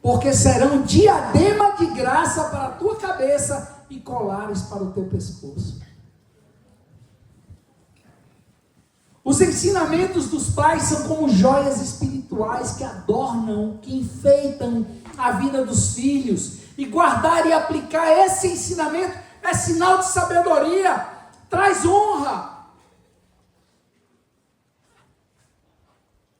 porque serão diadema de graça para a tua cabeça e colares para o teu pescoço. Os ensinamentos dos pais são como joias espirituais que adornam, que enfeitam a vida dos filhos. E guardar e aplicar esse ensinamento é sinal de sabedoria, traz honra.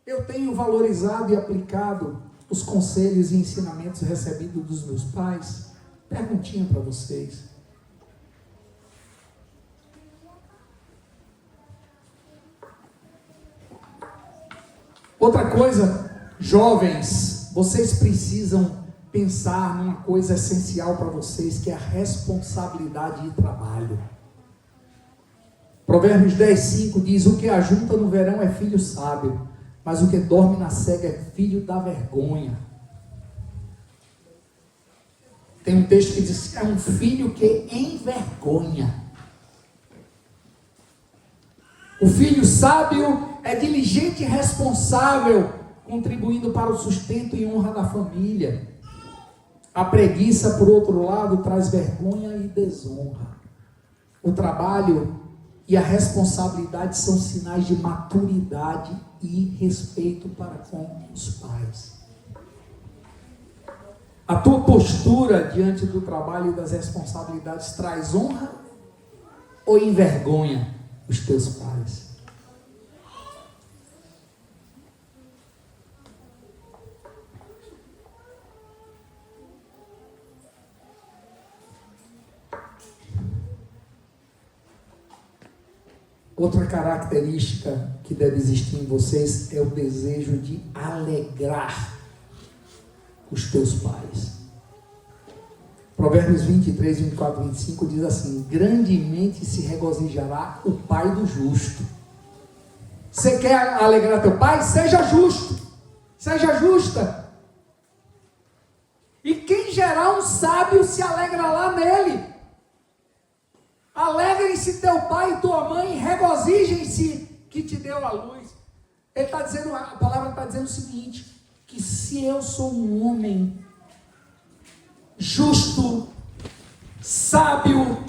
Eu tenho valorizado e aplicado os conselhos e ensinamentos recebidos dos meus pais? Perguntinha para vocês. Outra coisa, jovens, vocês precisam pensar numa coisa essencial para vocês, que é a responsabilidade de trabalho. Provérbios 10:5 diz: o que ajunta no verão é filho sábio, mas o que dorme na cega é filho da vergonha. Tem um texto que diz: é um filho que envergonha. O filho sábio é diligente e responsável, contribuindo para o sustento e honra da família. A preguiça, por outro lado, traz vergonha e desonra. O trabalho e a responsabilidade são sinais de maturidade e respeito para com os pais. A tua postura diante do trabalho e das responsabilidades traz honra ou envergonha os teus pais? Outra característica que deve existir em vocês é o desejo de alegrar os teus pais. Provérbios 23, 24 e 25 diz assim: grandemente se regozijará o pai do justo. Você quer alegrar teu pai? Seja justo, seja justa. E quem gerar um sábio se alegra lá nele. Alegrem-se teu pai e tua mãe, regozijem-se que te deu a luz. Ele está dizendo, a palavra está dizendo o seguinte: que se eu sou um homem justo, sábio,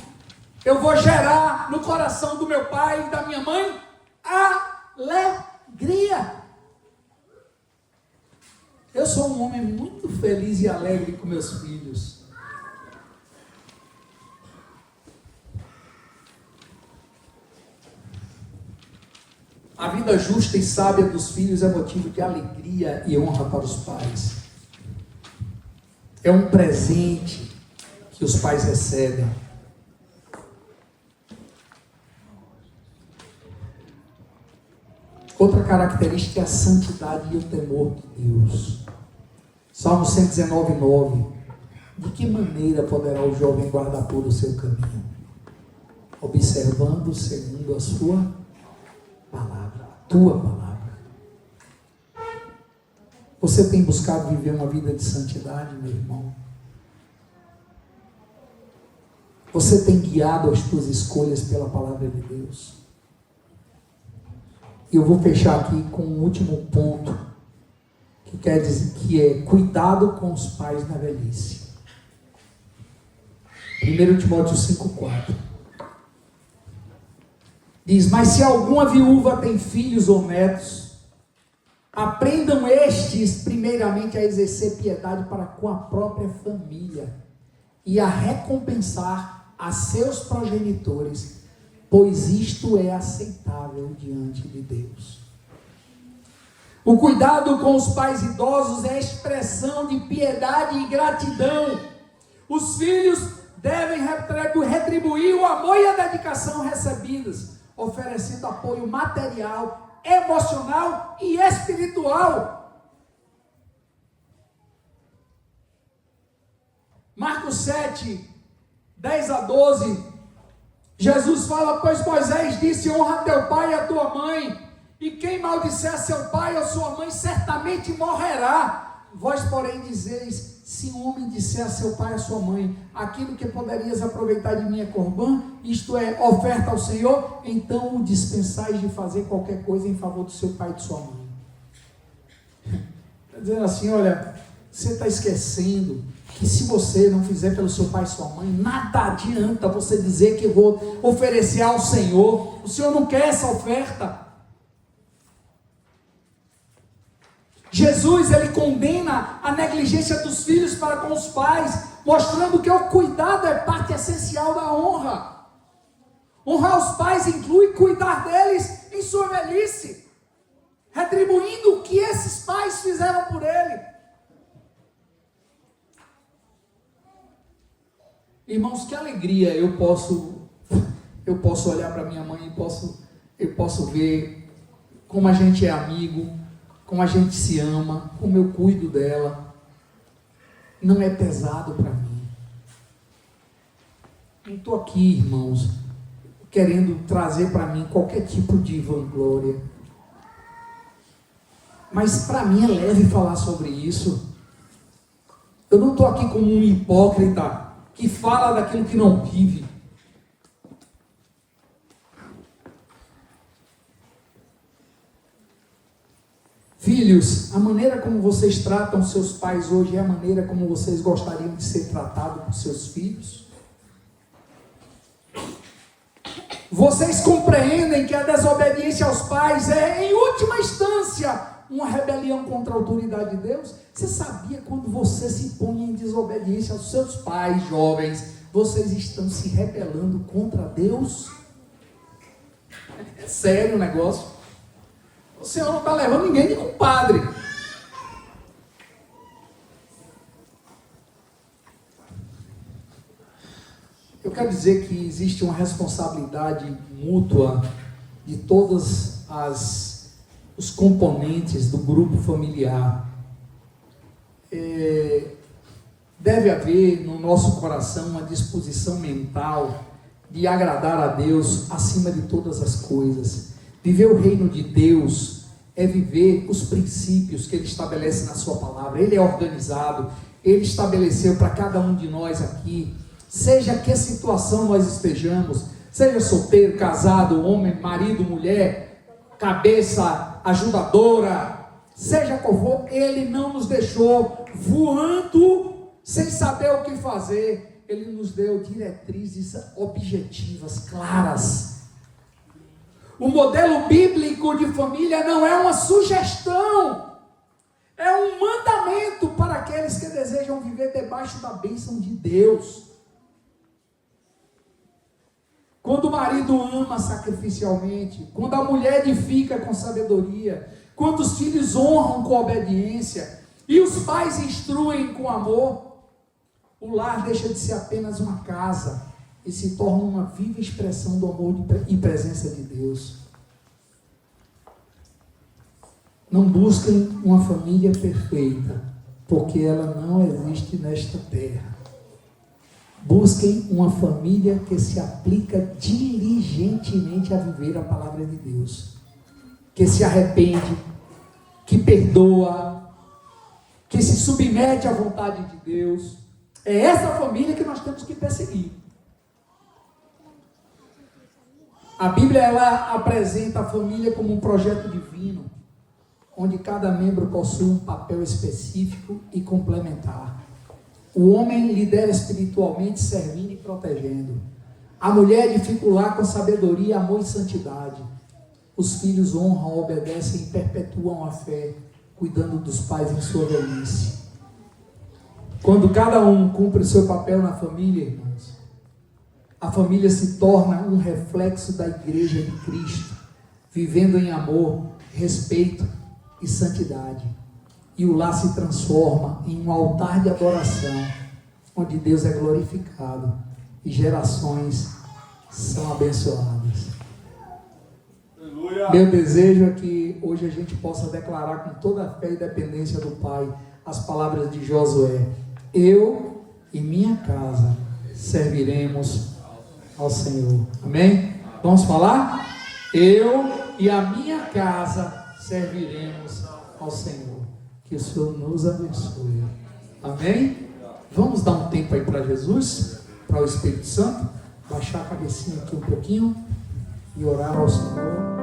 eu vou gerar no coração do meu pai e da minha mãe alegria. Eu sou um homem muito feliz e alegre com meus filhos. A vida justa e sábia dos filhos é motivo de alegria e honra para os pais. É um presente que os pais recebem. Outra característica é a santidade e o temor de Deus. Salmo 119, 9. De que maneira poderá o jovem guardar puro o seu caminho? Observando segundo a sua palavra, a tua palavra. Você tem buscado viver uma vida de santidade, meu irmão? Você tem guiado as tuas escolhas pela palavra de Deus? E eu vou fechar aqui com um último ponto, que quer dizer que é cuidado com os pais na velhice. 1 Timóteo 5,4 diz: mas se alguma viúva tem filhos ou netos, aprendam estes primeiramente a exercer piedade para com a própria família e a recompensar a seus progenitores, pois isto é aceitável diante de Deus. O cuidado com os pais idosos é expressão de piedade e gratidão. Os filhos devem retribuir o amor e a dedicação recebidas, oferecendo apoio material, emocional e espiritual. Marcos 7, 10 a 12, Jesus fala: pois Moisés disse, honra teu pai e a tua mãe, e quem maldisser seu pai ou sua mãe certamente morrerá. Vós, porém, dizeis, se um homem disser a seu pai e a sua mãe, aquilo que poderias aproveitar de minha corbã, isto é, oferta ao Senhor, então o dispensais de fazer qualquer coisa em favor do seu pai e de sua mãe. Está dizendo assim: olha, você está esquecendo que se você não fizer pelo seu pai e sua mãe, nada adianta você dizer que eu vou oferecer ao Senhor. O Senhor não quer essa oferta. Jesus, ele condena a negligência dos filhos para com os pais, mostrando que o cuidado é parte essencial da honra. Honrar os pais inclui cuidar deles em sua velhice, retribuindo o que esses pais fizeram por ele. Irmãos, que alegria eu posso olhar para minha mãe e eu posso ver como a gente é amigo, como a gente se ama, como eu cuido dela. Não é pesado para mim. Não estou aqui, irmãos, querendo trazer para mim qualquer tipo de vanglória. Mas para mim é leve falar sobre isso. Eu não estou aqui como um hipócrita que fala daquilo que não vive. Filhos, a maneira como vocês tratam seus pais hoje é a maneira como vocês gostariam de ser tratados por seus filhos? Vocês compreendem que a desobediência aos pais é, em última instância, uma rebelião contra a autoridade de Deus? Você sabia, quando você se põe em desobediência aos seus pais, jovens, vocês estão se rebelando contra Deus? É sério o negócio. O Senhor não está levando ninguém de compadre. Eu quero dizer que existe uma responsabilidade mútua de todos os componentes do grupo familiar. Deve haver no nosso coração uma disposição mental de agradar a Deus acima de todas as coisas. Viver o reino de Deus é viver os princípios que Ele estabelece na sua palavra. Ele é organizado, Ele estabeleceu para cada um de nós aqui, seja que situação nós estejamos, seja solteiro, casado, homem, marido, mulher, cabeça, ajudadora, seja qual for, Ele não nos deixou voando sem saber o que fazer. Ele nos deu diretrizes objetivas, claras. O modelo bíblico de família não é uma sugestão, é um mandamento para aqueles que desejam viver debaixo da bênção de Deus. Quando o marido ama sacrificialmente, quando a mulher edifica com sabedoria, quando os filhos honram com obediência e os pais instruem com amor, o lar deixa de ser apenas uma casa e se torna uma viva expressão do amor e presença de Deus. Não busquem uma família perfeita, porque ela não existe nesta terra. Busquem uma família que se aplica diligentemente a viver a palavra de Deus, que se arrepende, que perdoa, que se submete à vontade de Deus. É essa família que nós temos que perseguir. A Bíblia, ela apresenta a família como um projeto divino, onde cada membro possui um papel específico e complementar. O homem lidera espiritualmente, servindo e protegendo. A mulher edifica o lar com sabedoria, amor e santidade. Os filhos honram, obedecem e perpetuam a fé, cuidando dos pais em sua velhice. Quando cada um cumpre o seu papel na família, irmãos, a família se torna um reflexo da igreja de Cristo, vivendo em amor, respeito e santidade. E o lar se transforma em um altar de adoração, onde Deus é glorificado e gerações são abençoadas. Aleluia. Meu desejo é que hoje a gente possa declarar com toda a fé e dependência do Pai as palavras de Josué: eu e minha casa serviremos ao Senhor. Amém? Vamos falar? Eu e a minha casa serviremos ao Senhor. Que o Senhor nos abençoe. Amém? Vamos dar um tempo aí para Jesus, para o Espírito Santo, baixar a cabecinha aqui um pouquinho e orar ao Senhor.